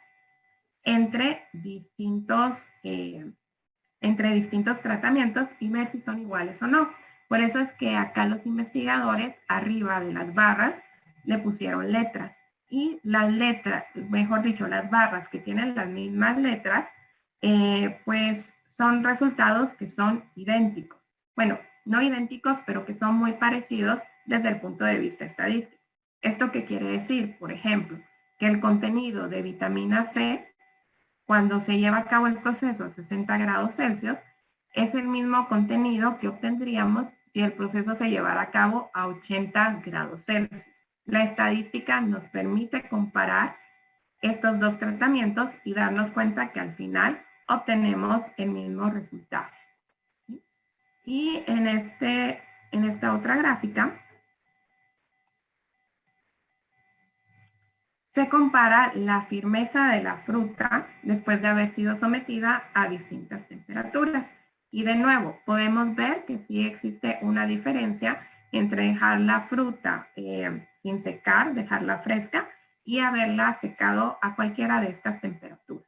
entre distintos tratamientos y ver si son iguales o no. Por eso es que acá los investigadores, arriba de las barras, le pusieron letras. Y las letras, mejor dicho, las barras que tienen las mismas letras, pues son resultados que son idénticos. Bueno, no idénticos, pero que son muy parecidos desde el punto de vista estadístico. ¿Esto qué quiere decir? Por ejemplo, que el contenido de vitamina C, cuando se lleva a cabo el proceso a 60 grados Celsius, es el mismo contenido que obtendríamos si el proceso se llevara a cabo a 80 grados Celsius. La estadística nos permite comparar estos dos tratamientos y darnos cuenta que al final obtenemos el mismo resultado. ¿Sí? Y en esta otra gráfica se compara la firmeza de la fruta después de haber sido sometida a distintas temperaturas. Y de nuevo, podemos ver que sí existe una diferencia entre dejar la fruta sin secar, dejarla fresca, y haberla secado a cualquiera de estas temperaturas.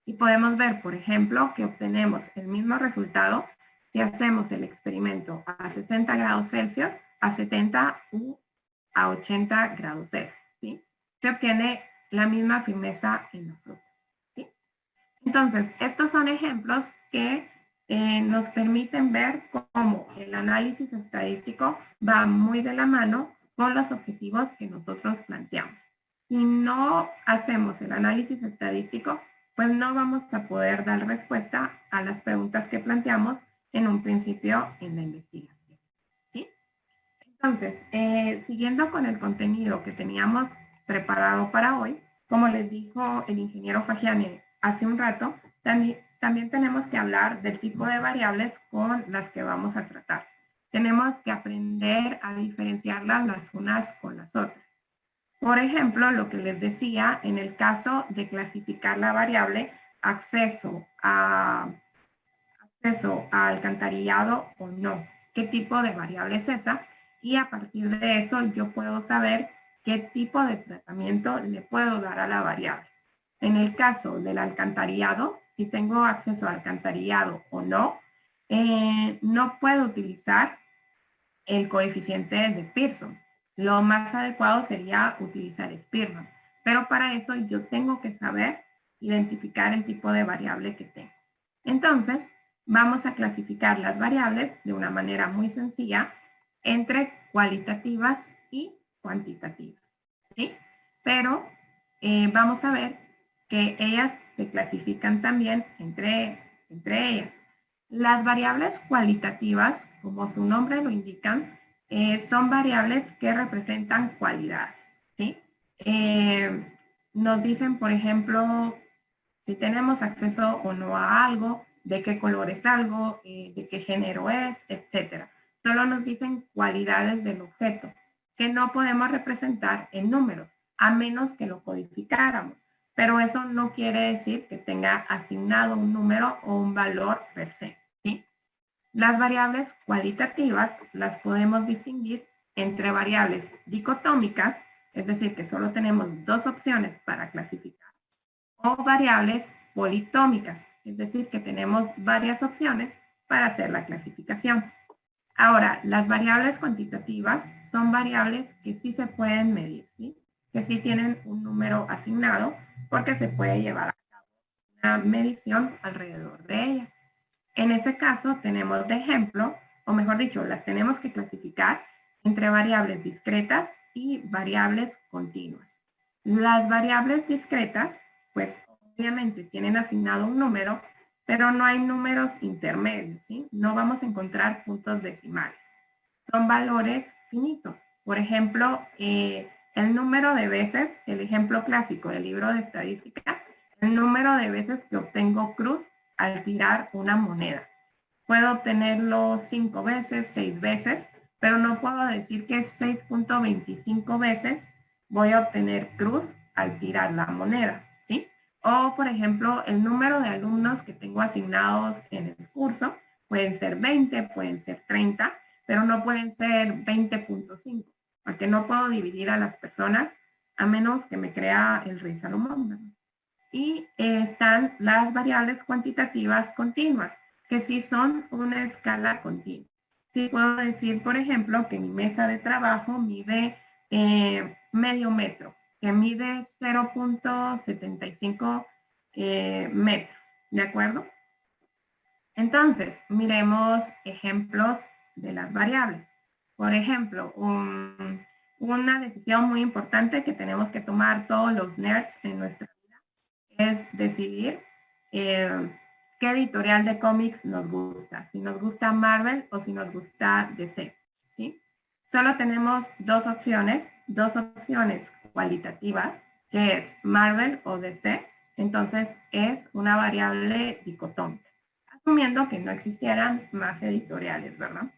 Y podemos ver, por ejemplo, que obtenemos el mismo resultado si hacemos el experimento a 60 grados Celsius, a 70 u a 80 grados Celsius. ¿Sí? Se obtiene la misma firmeza en la fruta. ¿Sí? Entonces, estos son ejemplos que nos permiten ver cómo el análisis estadístico va muy de la mano con los objetivos que nosotros planteamos. Si no hacemos el análisis estadístico, pues no vamos a poder dar respuesta a las preguntas que planteamos en un principio en la investigación. ¿Sí? Entonces, siguiendo con el contenido que teníamos preparado para hoy, como les dijo el ingeniero Fagiani hace un rato, también tenemos que hablar del tipo de variables con las que vamos a tratar. Tenemos que aprender a diferenciarlas las unas con las otras. Por ejemplo, lo que les decía, en el caso de clasificar la variable acceso a alcantarillado o no, qué tipo de variable es esa, y a partir de eso yo puedo saber qué tipo de tratamiento le puedo dar a la variable. En el caso del alcantarillado, si tengo acceso a alcantarillado o no, no puedo utilizar el coeficiente de Pearson. Lo más adecuado sería utilizar Spearman, pero para eso yo tengo que saber identificar el tipo de variable que tengo. Entonces, vamos a clasificar las variables de una manera muy sencilla entre cualitativas y cuantitativas, ¿sí? Pero vamos a ver que ellas se clasifican también entre ellas. Las variables cualitativas, como su nombre lo indican, son variables que representan cualidades, ¿sí? Nos dicen, por ejemplo, si tenemos acceso o no a algo, de qué color es algo, de qué género es, etcétera. Solo nos dicen cualidades del objeto que no podemos representar en números, a menos que lo codificáramos. Pero eso no quiere decir que tenga asignado un número o un valor per se, ¿sí? Las variables cualitativas las podemos distinguir entre variables dicotómicas, es decir, que solo tenemos dos opciones para clasificar, o variables politómicas, es decir, que tenemos varias opciones para hacer la clasificación. Ahora, las variables cuantitativas son variables que sí se pueden medir, ¿sí? Que sí tienen un número asignado porque se puede llevar a cabo una medición alrededor de ellas. En ese caso tenemos de ejemplo, o mejor dicho, las tenemos que clasificar entre variables discretas y variables continuas. Las variables discretas, pues obviamente tienen asignado un número, pero no hay números intermedios, ¿sí? No vamos a encontrar puntos decimales. Son valores finitos. Por ejemplo, el número de veces, el ejemplo clásico del libro de estadística, el número de veces que obtengo cruz al tirar una moneda. Puedo obtenerlo 5 veces, 6 veces, pero no puedo decir que 6.25 veces voy a obtener cruz al tirar la moneda, ¿sí? O, por ejemplo, el número de alumnos que tengo asignados en el curso, pueden ser 20, pueden ser 30, pero no pueden ser 20.5, porque no puedo dividir a las personas a menos que me crea el rey Salomón, ¿verdad? Y están las variables cuantitativas continuas, que sí son una escala continua. Sí puedo decir, por ejemplo, que mi mesa de trabajo mide medio metro, que mide 0.75 metros, ¿de acuerdo? Entonces, miremos ejemplos de las variables. Por ejemplo, una decisión muy importante que tenemos que tomar todos los nerds en nuestra es decidir qué editorial de cómics nos gusta, si nos gusta Marvel o si nos gusta DC, ¿sí? Solo tenemos dos opciones cualitativas, que es Marvel o DC, entonces es una variable dicotómica, asumiendo que no existieran más editoriales, ¿verdad?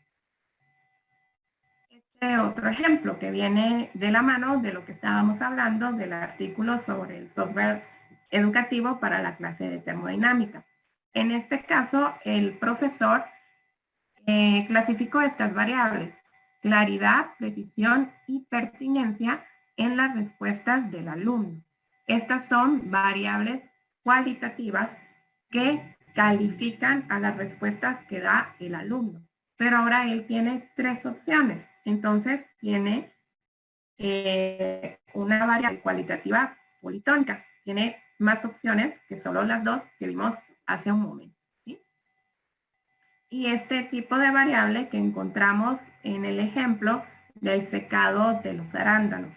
Otro ejemplo que viene de la mano de lo que estábamos hablando del artículo sobre el software educativo para la clase de termodinámica. En este caso, el profesor clasificó estas variables: claridad, precisión y pertinencia en las respuestas del alumno. Estas son variables cualitativas que califican a las respuestas que da el alumno. Pero ahora él tiene tres opciones. Entonces tiene una variable cualitativa politónica. Tiene más opciones que solo las dos que vimos hace un momento, ¿sí? Y este tipo de variable que encontramos en el ejemplo del secado de los arándanos.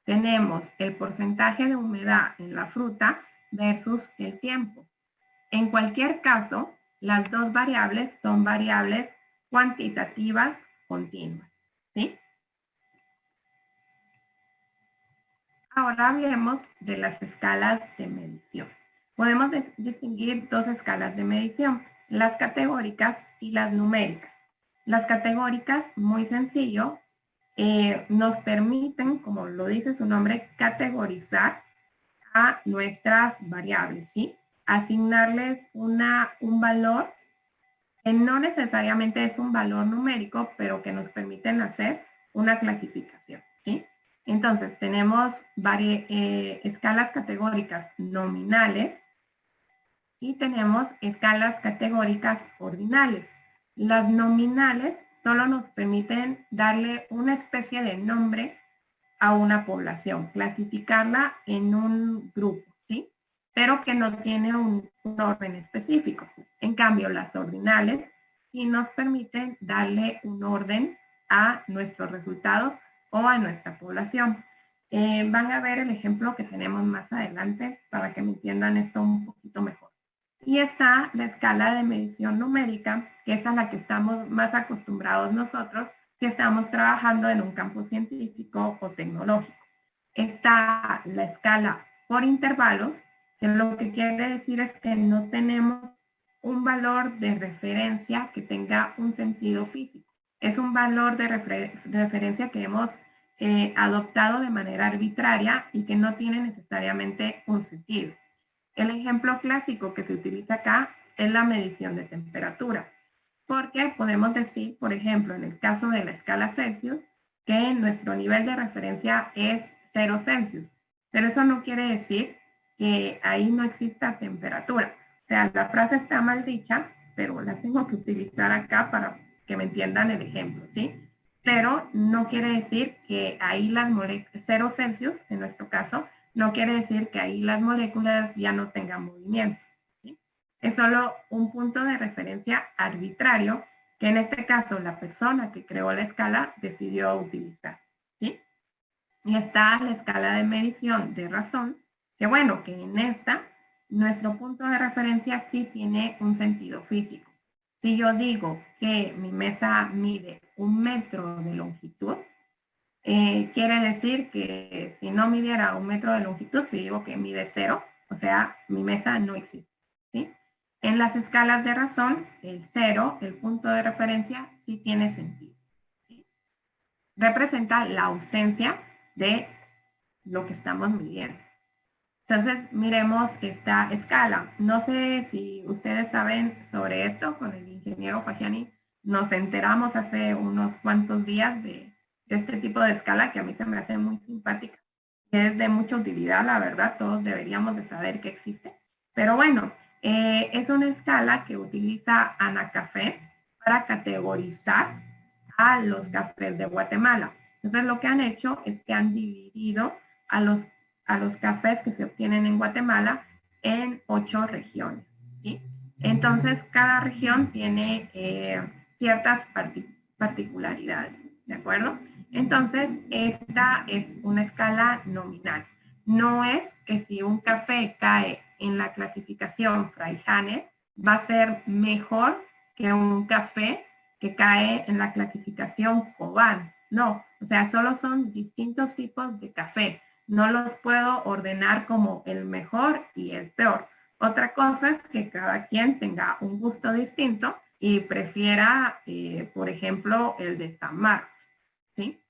Tenemos el porcentaje de humedad en la fruta versus el tiempo. En cualquier caso, las dos variables son variables cuantitativas continuas, ¿sí? Ahora hablemos de las escalas de medición. Podemos distinguir dos escalas de medición, las categóricas y las numéricas. Las categóricas, muy sencillo, nos permiten, como lo dice su nombre, categorizar a nuestras variables, ¿sí? Asignarles un valor que no necesariamente es un valor numérico, pero que nos permiten hacer una clasificación, ¿sí? Entonces, tenemos varias escalas categóricas nominales y tenemos escalas categóricas ordinales. Las nominales solo nos permiten darle una especie de nombre a una población, clasificarla en un grupo, ¿sí? Pero que no tiene un un orden específico. En cambio, las ordinales sí nos permiten darle un orden a nuestros resultados o a nuestra población. Van a ver el ejemplo que tenemos más adelante para que me entiendan esto un poquito mejor. Y está la escala de medición numérica, que es a la que estamos más acostumbrados nosotros si estamos trabajando en un campo científico o tecnológico. Está la escala por intervalos, que lo que quiere decir es que no tenemos un valor de referencia que tenga un sentido físico. Es un valor de referencia que hemos adoptado de manera arbitraria y que no tiene necesariamente un sentido. El ejemplo clásico que se utiliza acá es la medición de temperatura, porque podemos decir, por ejemplo, en el caso de la escala Celsius, que nuestro nivel de referencia es 0 Celsius, pero eso no quiere decir que ahí no exista temperatura. O sea, la frase está mal dicha, pero la tengo que utilizar acá para que me entiendan el ejemplo, ¿sí? Pero no quiere decir que ahí las moléculas, 0 Celsius en nuestro caso, no quiere decir que ahí las moléculas ya no tengan movimiento, ¿sí? Es solo un punto de referencia arbitrario que en este caso la persona que creó la escala decidió utilizar, ¿sí? Y está la escala de medición de razón, que bueno, que en esta, nuestro punto de referencia sí tiene un sentido físico. Si yo digo que mi mesa mide 1 metro de longitud, quiere decir que si no midiera 1 metro de longitud, si digo que mide 0, o sea, mi mesa no existe, ¿sí? En las escalas de razón, el 0, el punto de referencia, sí tiene sentido, ¿sí? Representa la ausencia de lo que estamos midiendo. Entonces, miremos esta escala. No sé si ustedes saben sobre esto, con el ingeniero Fagiani nos enteramos hace unos cuantos días de este tipo de escala que a mí se me hace muy simpática. Es de mucha utilidad, la verdad, todos deberíamos de saber que existe. Pero bueno, es una escala que utiliza Anacafé para categorizar a los cafés de Guatemala. Entonces lo que han hecho es que han dividido a los cafés que se obtienen en Guatemala en 8 regiones, ¿sí? Entonces cada región tiene ciertas particularidades, ¿de acuerdo? Entonces esta es una escala nominal. No es que si un café cae en la clasificación Fraijanes va a ser mejor que un café que cae en la clasificación Cobán. No, o sea, solo son distintos tipos de café. No los puedo ordenar como el mejor y el peor. Otra cosa es que cada quien tenga un gusto distinto y prefiera, por ejemplo, el de San Marcos, ¿sí?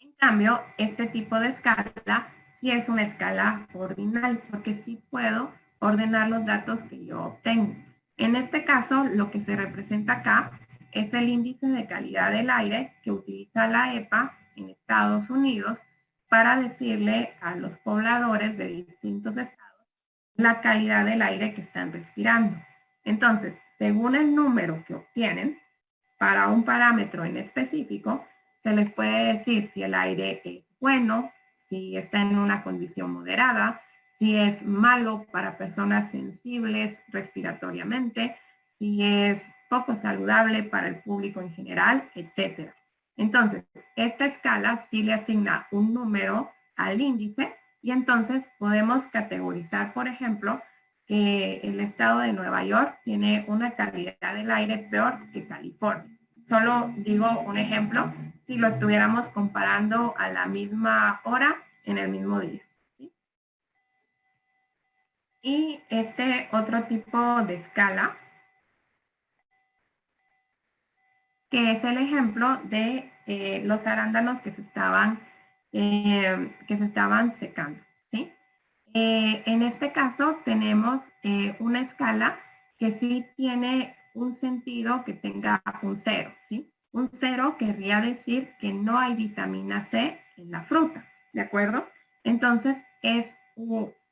En cambio, este tipo de escala sí es una escala ordinal, porque sí puedo ordenar los datos que yo obtengo. En este caso, lo que se representa acá es el índice de calidad del aire que utiliza la EPA en Estados Unidos para decirle a los pobladores de distintos estados la calidad del aire que están respirando. Entonces, según el número que obtienen, para un parámetro en específico, se les puede decir si el aire es bueno, si está en una condición moderada, si es malo para personas sensibles respiratoriamente, si es poco saludable para el público en general, etc. Entonces, esta escala sí le asigna un número al índice y entonces podemos categorizar, por ejemplo, que el estado de Nueva York tiene una calidad del aire peor que California. Solo digo un ejemplo, si lo estuviéramos comparando a la misma hora en el mismo día, ¿sí? Y este otro tipo de escala, que es el ejemplo de los arándanos que se estaban secando, ¿sí? En este caso tenemos una escala que sí tiene un sentido que tenga un 0, ¿sí? Un 0 querría decir que no hay vitamina C en la fruta, ¿de acuerdo? Entonces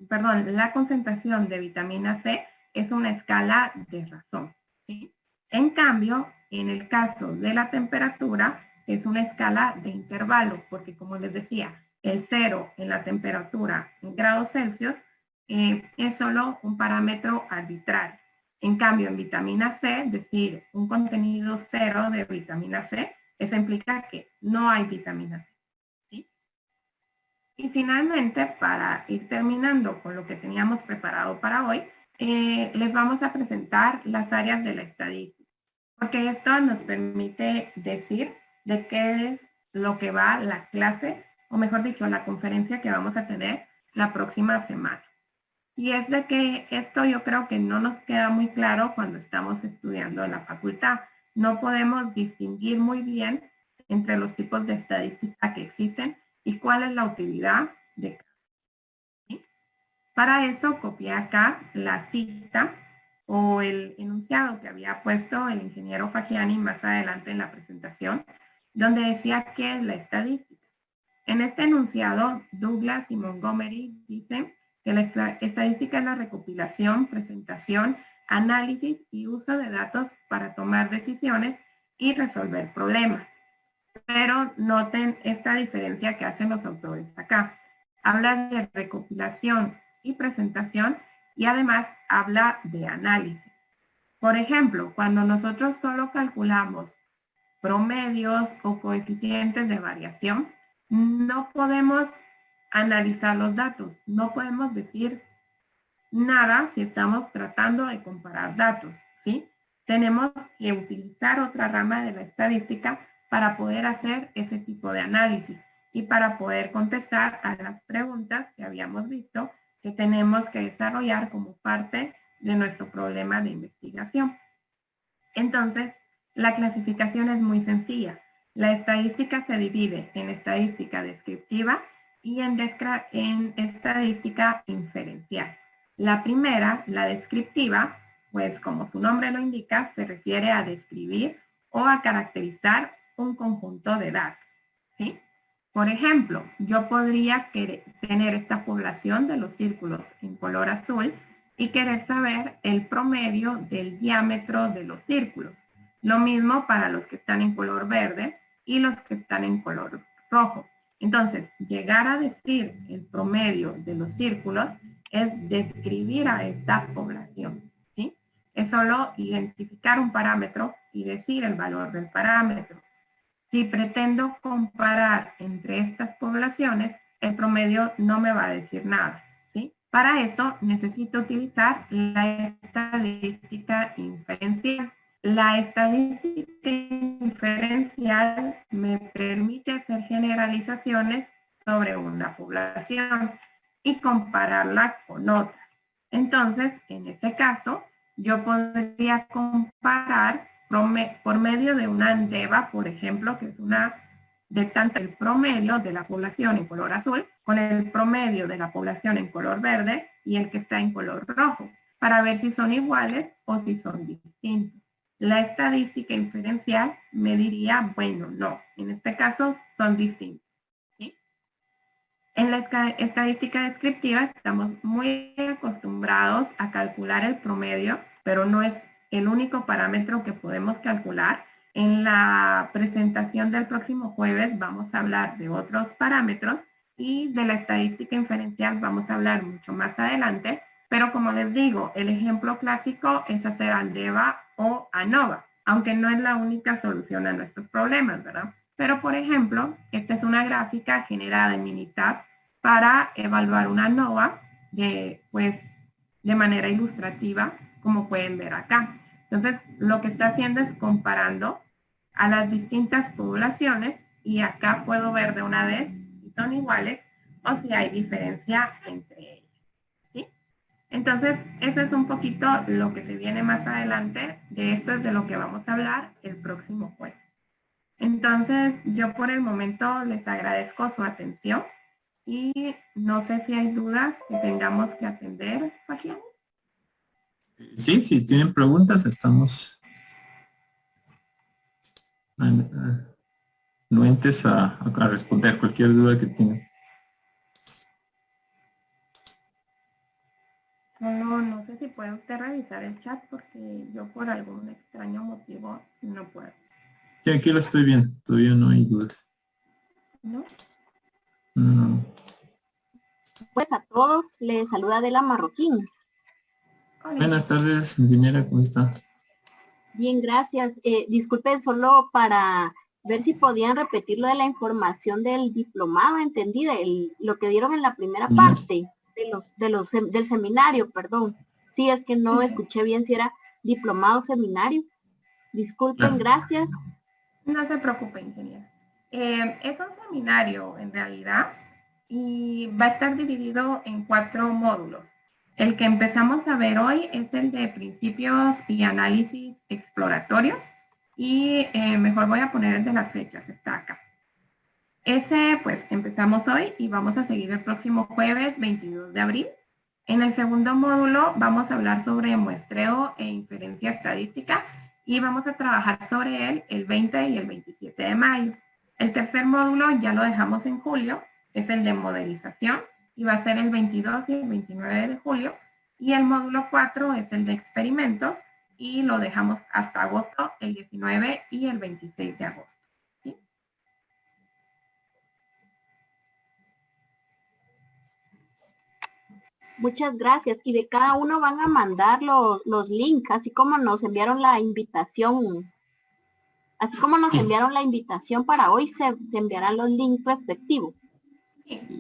la concentración de vitamina C es una escala de razón, ¿sí? En cambio, en el caso de la temperatura, es una escala de intervalo, porque como les decía, el 0 en la temperatura en grados Celsius es solo un parámetro arbitrario. En cambio, en vitamina C, decir un contenido 0 de vitamina C, eso implica que no hay vitamina C. ¿Sí? Y finalmente, para ir terminando con lo que teníamos preparado para hoy, les vamos a presentar las áreas de la estadística, porque esto nos permite decir de qué es lo que va la clase, o mejor dicho, la conferencia que vamos a tener la próxima semana. Y es de que esto yo creo que no nos queda muy claro cuando estamos estudiando en la facultad. No podemos distinguir muy bien entre los tipos de estadística que existen y cuál es la utilidad de cada. ¿Sí? Para eso copié acá la cita o el enunciado que había puesto el ingeniero Fagiani más adelante en la presentación, donde decía que es la estadística. En este enunciado, Douglas y Montgomery dicen que la estadística es la recopilación, presentación, análisis y uso de datos para tomar decisiones y resolver problemas. Pero noten esta diferencia que hacen los autores acá. Habla de recopilación y presentación y además habla de análisis. Por ejemplo, cuando nosotros solo calculamos promedios o coeficientes de variación, no podemos analizar los datos, no podemos decir nada si estamos tratando de comparar datos, ¿sí? Tenemos que utilizar otra rama de la estadística para poder hacer ese tipo de análisis y para poder contestar a las preguntas que habíamos visto que tenemos que desarrollar como parte de nuestro problema de investigación. Entonces, la clasificación es muy sencilla. La estadística se divide en estadística descriptiva y en estadística inferencial. La primera, la descriptiva, pues como su nombre lo indica, se refiere a describir o a caracterizar un conjunto de datos, ¿sí? Por ejemplo, yo podría tener esta población de los círculos en color azul y querer saber el promedio del diámetro de los círculos. Lo mismo para los que están en color verde y los que están en color rojo. Entonces, llegar a decir el promedio de los círculos es describir a esta población, ¿sí? Es solo identificar un parámetro y decir el valor del parámetro. Si pretendo comparar entre estas poblaciones, el promedio no me va a decir nada, ¿sí? Para eso necesito utilizar la estadística inferencial. La estadística inferencial me permite hacer generalizaciones sobre una población y compararla con otra. Entonces, en este caso, yo podría comparar por medio de una ANDEVA, por ejemplo, que es una de tanto el promedio de la población en color azul con el promedio de la población en color verde y el que está en color rojo, para ver si son iguales o si son distintos. La estadística inferencial me diría, bueno, no, en este caso son distintos. ¿Sí? En la estadística descriptiva estamos muy acostumbrados a calcular el promedio, pero no es el único parámetro que podemos calcular. En la presentación del próximo jueves vamos a hablar de otros parámetros y de la estadística inferencial vamos a hablar mucho más adelante, pero como les digo, el ejemplo clásico es hacer ANDEVA o ANOVA, aunque no es la única solución a nuestros problemas, ¿verdad? Pero, por ejemplo, esta es una gráfica generada en Minitab para evaluar una ANOVA de manera ilustrativa, como pueden ver acá. Entonces, lo que está haciendo es comparando a las distintas poblaciones y acá puedo ver de una vez si son iguales o si hay diferencia entre ellas. ¿Sí? Entonces, eso es un poquito lo que se viene más adelante. De esto es de lo que vamos a hablar el próximo jueves. Entonces, yo por el momento les agradezco su atención y no sé si hay dudas que tengamos que atender, Fagiani. Sí, si tienen preguntas, estamos anuentes a responder cualquier duda que tengan. No sé si puede usted revisar el chat porque yo por algún extraño motivo no puedo. Sí, aquí lo estoy viendo, todavía no hay dudas. ¿No? No. Pues a todos, les saluda Adela Marroquín. Hola. Buenas tardes, ingeniera, ¿cómo está? Bien, gracias. Disculpen, solo para ver si podían repetir lo de la información del diplomado, entendí, lo que dieron en la primera parte del seminario, perdón. Sí, es que no escuché bien si era diplomado o seminario. Disculpen, gracias. No se preocupe, ingeniero. Es un seminario en realidad y va a estar dividido en 4 módulos. El que empezamos a ver hoy es el de principios y análisis exploratorios y mejor voy a poner el de las fechas, está acá. Ese pues empezamos hoy y vamos a seguir el próximo jueves 22 de abril. En el segundo módulo vamos a hablar sobre muestreo e inferencia estadística y vamos a trabajar sobre él el 20 y el 27 de mayo. El tercer módulo ya lo dejamos en julio, es el de modelización y va a ser el 22 y el 29 de julio. Y el módulo 4 es el de experimentos y lo dejamos hasta agosto, el 19 y el 26 de agosto. ¿Sí? Muchas gracias. Y de cada uno van a mandar los links, así como nos enviaron la invitación. Así como nos enviaron la invitación para hoy, se enviarán los links respectivos.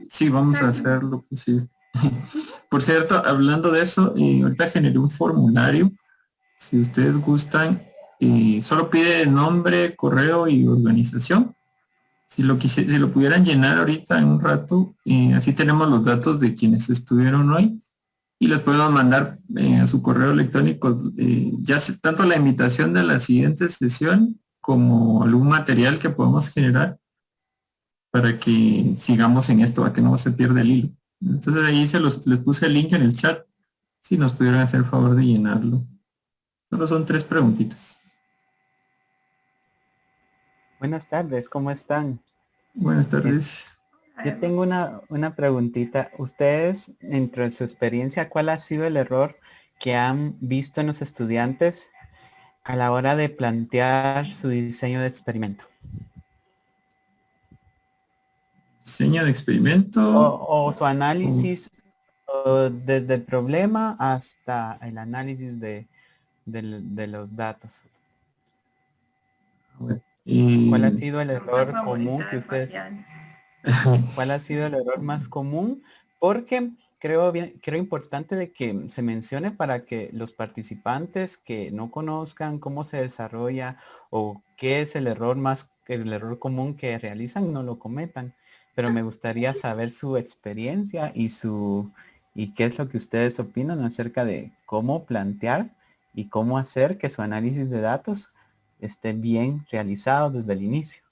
Sí, vamos a hacer lo posible. Por cierto, hablando de eso, ahorita generé un formulario. Si ustedes gustan, solo pide nombre, correo y organización. Si lo pudieran llenar ahorita en un rato, así tenemos los datos de quienes estuvieron hoy y les podemos mandar a su correo electrónico tanto la invitación de la siguiente sesión como algún material que podamos generar para que sigamos en esto, a que no se pierda el hilo. Entonces ahí les puse el link en el chat, si nos pudieran hacer el favor de llenarlo. Solo son 3 preguntitas. Buenas tardes, ¿cómo están? Buenas tardes. Yo tengo una preguntita. Ustedes, dentro de su experiencia, ¿cuál ha sido el error que han visto en los estudiantes a la hora de plantear su diseño de experimento? Diseño de experimento. O su análisis desde el problema hasta el análisis de los datos. ¿Cuál ha sido el error común que ustedes... ¿Cuál ha sido el error más común? Porque creo importante de que se mencione para que los participantes que no conozcan cómo se desarrolla o qué es el error común que realizan no lo cometan. Pero me gustaría saber su experiencia y qué es lo que ustedes opinan acerca de cómo plantear y cómo hacer que su análisis de datos esté bien realizado desde el inicio.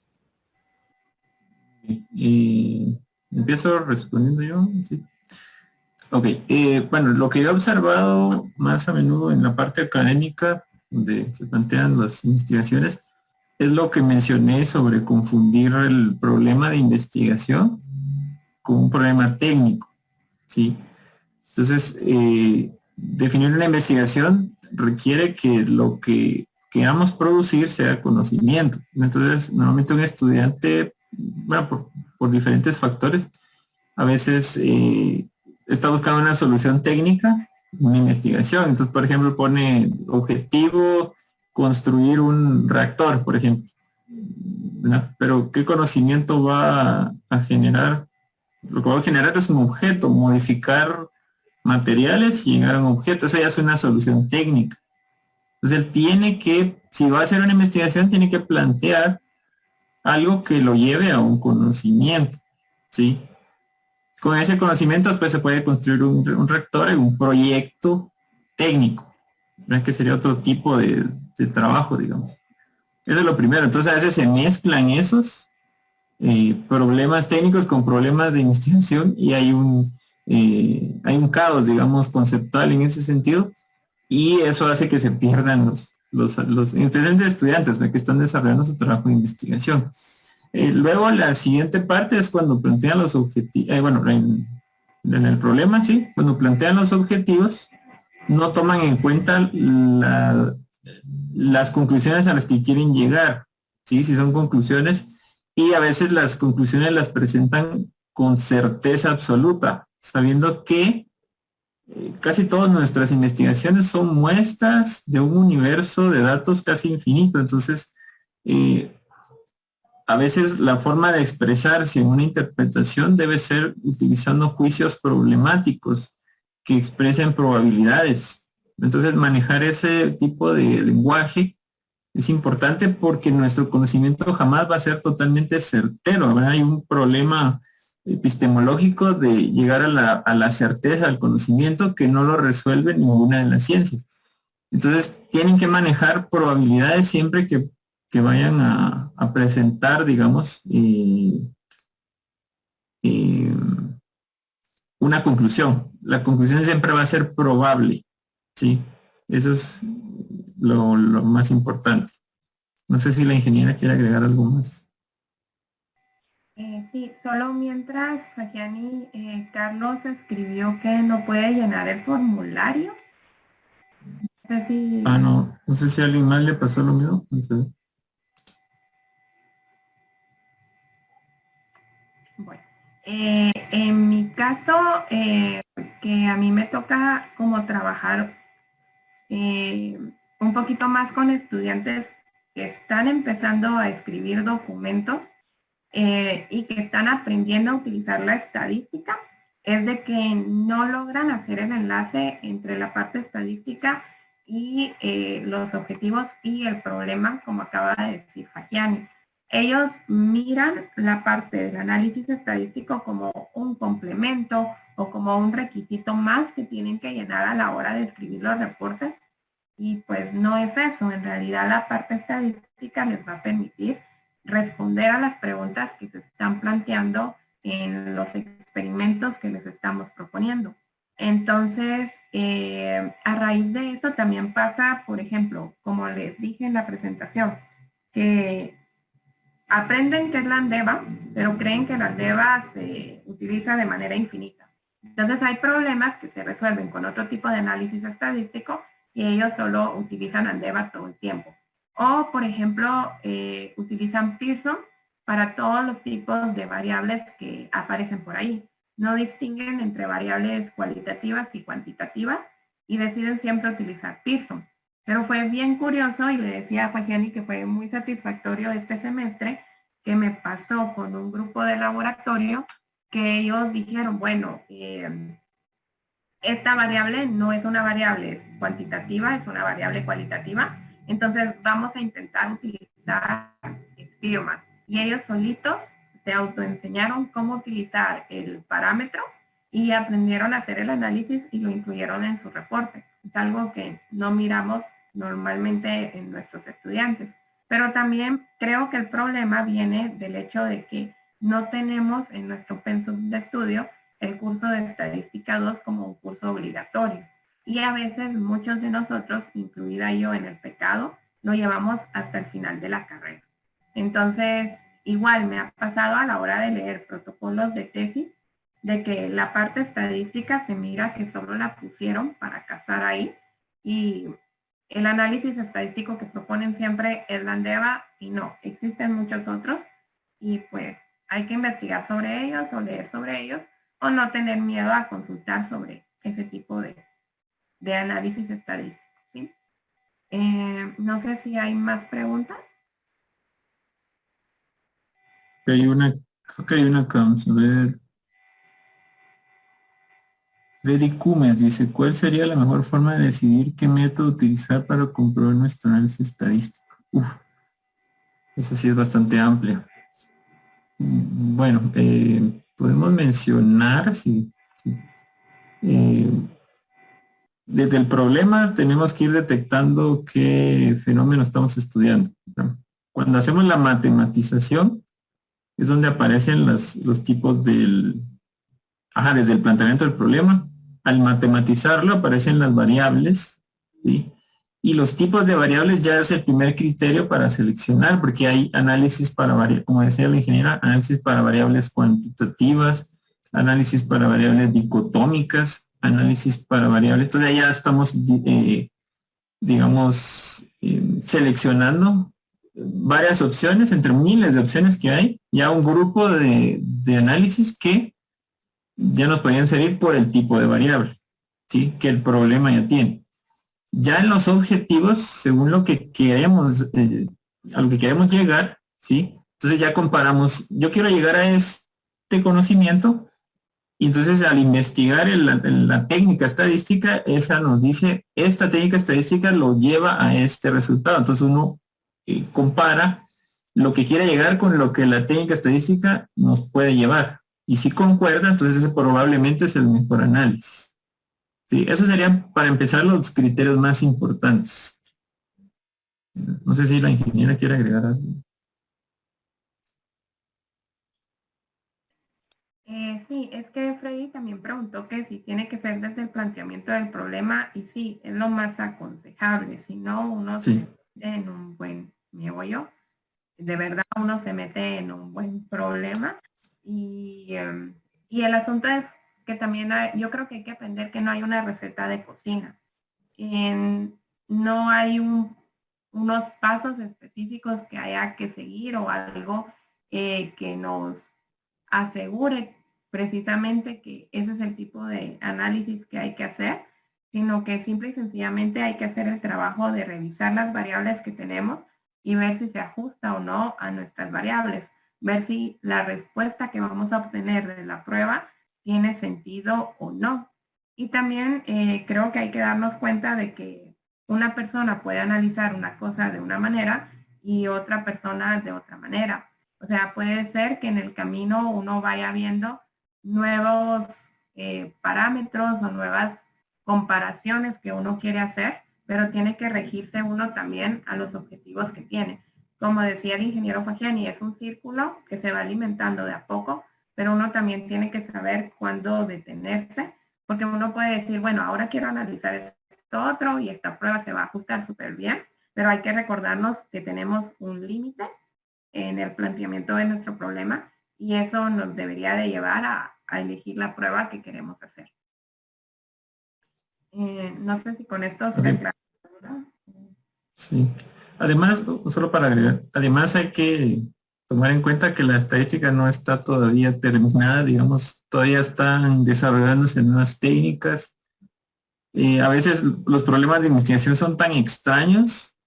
Empiezo respondiendo yo. Sí. Ok, bueno, lo que yo he observado más a menudo en la parte académica, donde se plantean las investigaciones, es lo que mencioné sobre confundir el problema de investigación con un problema técnico, ¿sí? Entonces, definir una investigación requiere que lo que queramos producir sea conocimiento. Entonces, normalmente un estudiante, bueno, por diferentes factores, a veces está buscando una solución técnica, una investigación. Entonces, por ejemplo, pone objetivo construir un reactor, por ejemplo, ¿verdad? Pero ¿qué conocimiento va a generar? Lo que va a generar es un objeto, modificar materiales y llegar a un objeto. Esa ya es una solución técnica. Entonces él tiene que, si va a hacer una investigación, tiene que plantear algo que lo lleve a un conocimiento, ¿sí? Con ese conocimiento después se puede construir un reactor en un proyecto técnico, ¿verdad? Que sería otro tipo de trabajo, digamos. Eso es lo primero. Entonces a veces se mezclan esos problemas técnicos con problemas de investigación y hay un caos, digamos, conceptual en ese sentido, y eso hace que se pierdan los estudiantes que están desarrollando su trabajo de investigación. Luego la siguiente parte es cuando plantean los objetivos, en el problema, sí, cuando plantean los objetivos, no toman en cuenta las conclusiones a las que quieren llegar, ¿sí? Si son conclusiones, y a veces las conclusiones las presentan con certeza absoluta, sabiendo que casi todas nuestras investigaciones son muestras de un universo de datos casi infinito. Entonces, a veces la forma de expresarse en una interpretación debe ser utilizando juicios problemáticos que expresen probabilidades. Entonces, manejar ese tipo de lenguaje es importante porque nuestro conocimiento jamás va a ser totalmente certero. ¿Verdad? Hay un problema epistemológico de llegar a la certeza del conocimiento que no lo resuelve ninguna de las ciencias. Entonces, tienen que manejar probabilidades siempre que vayan a presentar, digamos, una conclusión. La conclusión siempre va a ser probable, ¿sí? Eso es lo más importante. No sé si la ingeniera quiere agregar algo más. Sí, solo mientras Fagiani, Carlos escribió que no puede llenar el formulario. No sé si... No sé si a alguien más le pasó lo mismo. No sé. Bueno, en mi caso, que a mí me toca como trabajar un poquito más con estudiantes que están empezando a escribir documentos y que están aprendiendo a utilizar la estadística, es de que no logran hacer el enlace entre la parte estadística y los objetivos y el problema, como acaba de decir Fagiani. Ellos miran la parte del análisis estadístico como un complemento o como un requisito más que tienen que llenar a la hora de escribir los reportes, y pues no es eso. En realidad la parte estadística les va a permitir responder a las preguntas que se están planteando en los experimentos que les estamos proponiendo. Entonces, a raíz de eso también pasa, por ejemplo, como les dije en la presentación, que aprenden qué es la ANDEVA, pero creen que la ANDEVA se utiliza de manera infinita. Entonces hay problemas que se resuelven con otro tipo de análisis estadístico y ellos solo utilizan ANDEVA todo el tiempo. O, por ejemplo, utilizan Pearson para todos los tipos de variables que aparecen por ahí. No distinguen entre variables cualitativas y cuantitativas y deciden siempre utilizar Pearson. Pero fue bien curioso, y le decía a Fagiani que fue muy satisfactorio este semestre, que me pasó con un grupo de laboratorio que ellos dijeron, bueno, esta variable no es una variable cuantitativa, es una variable cualitativa, entonces vamos a intentar utilizar Spearman. Y ellos solitos se autoenseñaron cómo utilizar el parámetro y aprendieron a hacer el análisis y lo incluyeron en su reporte. Es algo que no miramos normalmente en nuestros estudiantes. Pero también creo que el problema viene del hecho de que no tenemos en nuestro pensum de estudio el curso de Estadística 2 como un curso obligatorio. Y a veces muchos de nosotros, incluida yo en el pecado, lo llevamos hasta el final de la carrera. Entonces, igual me ha pasado a la hora de leer protocolos de tesis, de que la parte estadística se mira que solo la pusieron para casar ahí, y el análisis estadístico que proponen siempre es la ANDEVA, y no, existen muchos otros, y pues hay que investigar sobre ellos o leer sobre ellos, o no tener miedo a consultar sobre ese tipo de análisis estadístico, ¿sí? No sé si hay más preguntas. Creo que hay una, vamos a ver. Freddy Cumes dice, ¿cuál sería la mejor forma de decidir qué método utilizar para comprobar nuestro análisis estadístico? Esa sí es bastante amplia. Bueno, podemos mencionar, desde el problema tenemos que ir detectando qué fenómeno estamos estudiando. Cuando hacemos la matematización, es donde aparecen los tipos desde el planteamiento del problema. Al matematizarlo aparecen las variables, ¿sí? Y los tipos de variables ya es el primer criterio para seleccionar, porque hay análisis para variables, como decía la ingeniera, análisis para variables cuantitativas, análisis para variables dicotómicas, análisis para variables. Entonces ya estamos, seleccionando varias opciones, entre miles de opciones que hay, ya un grupo de análisis que ya nos podrían servir por el tipo de variable, ¿sí? Que el problema ya tiene. Ya en los objetivos, según lo que queremos, a lo que queremos llegar, ¿sí? Entonces ya comparamos, yo quiero llegar a este conocimiento, y entonces al investigar la técnica estadística, esa nos dice, esta técnica estadística lo lleva a este resultado. Entonces uno compara lo que quiere llegar con lo que la técnica estadística nos puede llevar. Y si concuerda, entonces ese probablemente es el mejor análisis. Sí, esos serían, para empezar, los criterios más importantes. No sé si la ingeniera quiere agregar algo. Sí, es que Freddy también preguntó que si tiene que ser desde el planteamiento del problema, y sí, es lo más aconsejable, si no uno se mete en un buen meollo, de verdad uno se mete en un buen problema, y el asunto es que también yo creo que hay que aprender que no hay una receta de cocina, no hay unos pasos específicos que haya que seguir o algo que nos asegure precisamente que ese es el tipo de análisis que hay que hacer, sino que simple y sencillamente hay que hacer el trabajo de revisar las variables que tenemos y ver si se ajusta o no a nuestras variables, ver si la respuesta que vamos a obtener de la prueba tiene sentido o no. Y también creo que hay que darnos cuenta de que una persona puede analizar una cosa de una manera y otra persona de otra manera. O sea, puede ser que en el camino uno vaya viendo nuevos parámetros o nuevas comparaciones que uno quiere hacer, pero tiene que regirse uno también a los objetivos que tiene. Como decía el ingeniero Fagiani, es un círculo que se va alimentando de a poco, pero uno también tiene que saber cuándo detenerse, porque uno puede decir, bueno, ahora quiero analizar esto otro y esta prueba se va a ajustar súper bien, pero hay que recordarnos que tenemos un límite en el planteamiento de nuestro problema y eso nos debería de llevar a elegir la prueba que queremos hacer. No sé si con esto se aclara. Sí. Además, solo para agregar, además hay que tomar en cuenta que la estadística no está todavía terminada, digamos, todavía están desarrollándose nuevas técnicas. A veces los problemas de investigación son tan extraños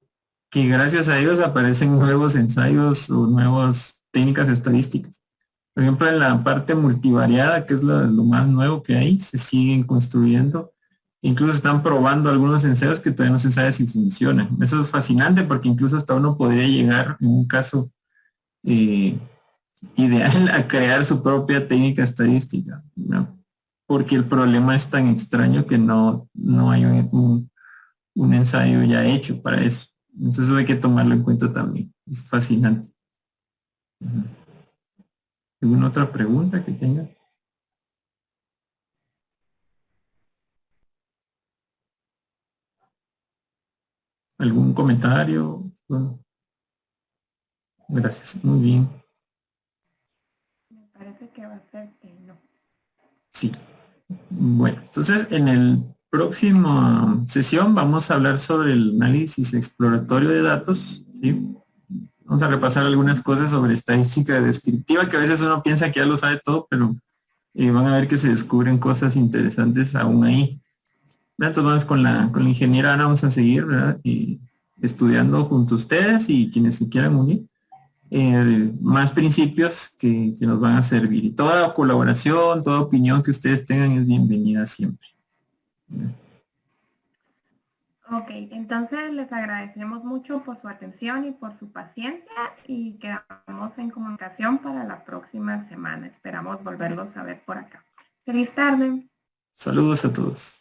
que gracias a ellos aparecen nuevos ensayos o nuevas técnicas estadísticas. Por ejemplo, en la parte multivariada, que es lo más nuevo que hay, se siguen construyendo. Incluso están probando algunos ensayos que todavía no se sabe si funcionan. Eso es fascinante porque incluso hasta uno podría llegar, en un caso ideal, a crear su propia técnica estadística, ¿no? Porque el problema es tan extraño que no hay un ensayo ya hecho para eso. Entonces hay que tomarlo en cuenta también. Es fascinante. ¿Alguna otra pregunta que tenga? ¿Algún comentario? Bueno, gracias, muy bien. Me parece que va a ser que no. Sí. Bueno, entonces en el próximo sesión vamos a hablar sobre el análisis exploratorio de datos, ¿sí? Vamos a repasar algunas cosas sobre estadística descriptiva, que a veces uno piensa que ya lo sabe todo, pero van a ver que se descubren cosas interesantes aún ahí. Entonces vamos con la ingeniera Ana, vamos a seguir, ¿verdad? Estudiando junto a ustedes y quienes se quieran unir. Más principios que nos van a servir. Y toda colaboración, toda opinión que ustedes tengan es bienvenida siempre. Ok, entonces les agradecemos mucho por su atención y por su paciencia y quedamos en comunicación para la próxima semana. Esperamos volverlos a ver por acá. Feliz tarde. Saludos a todos.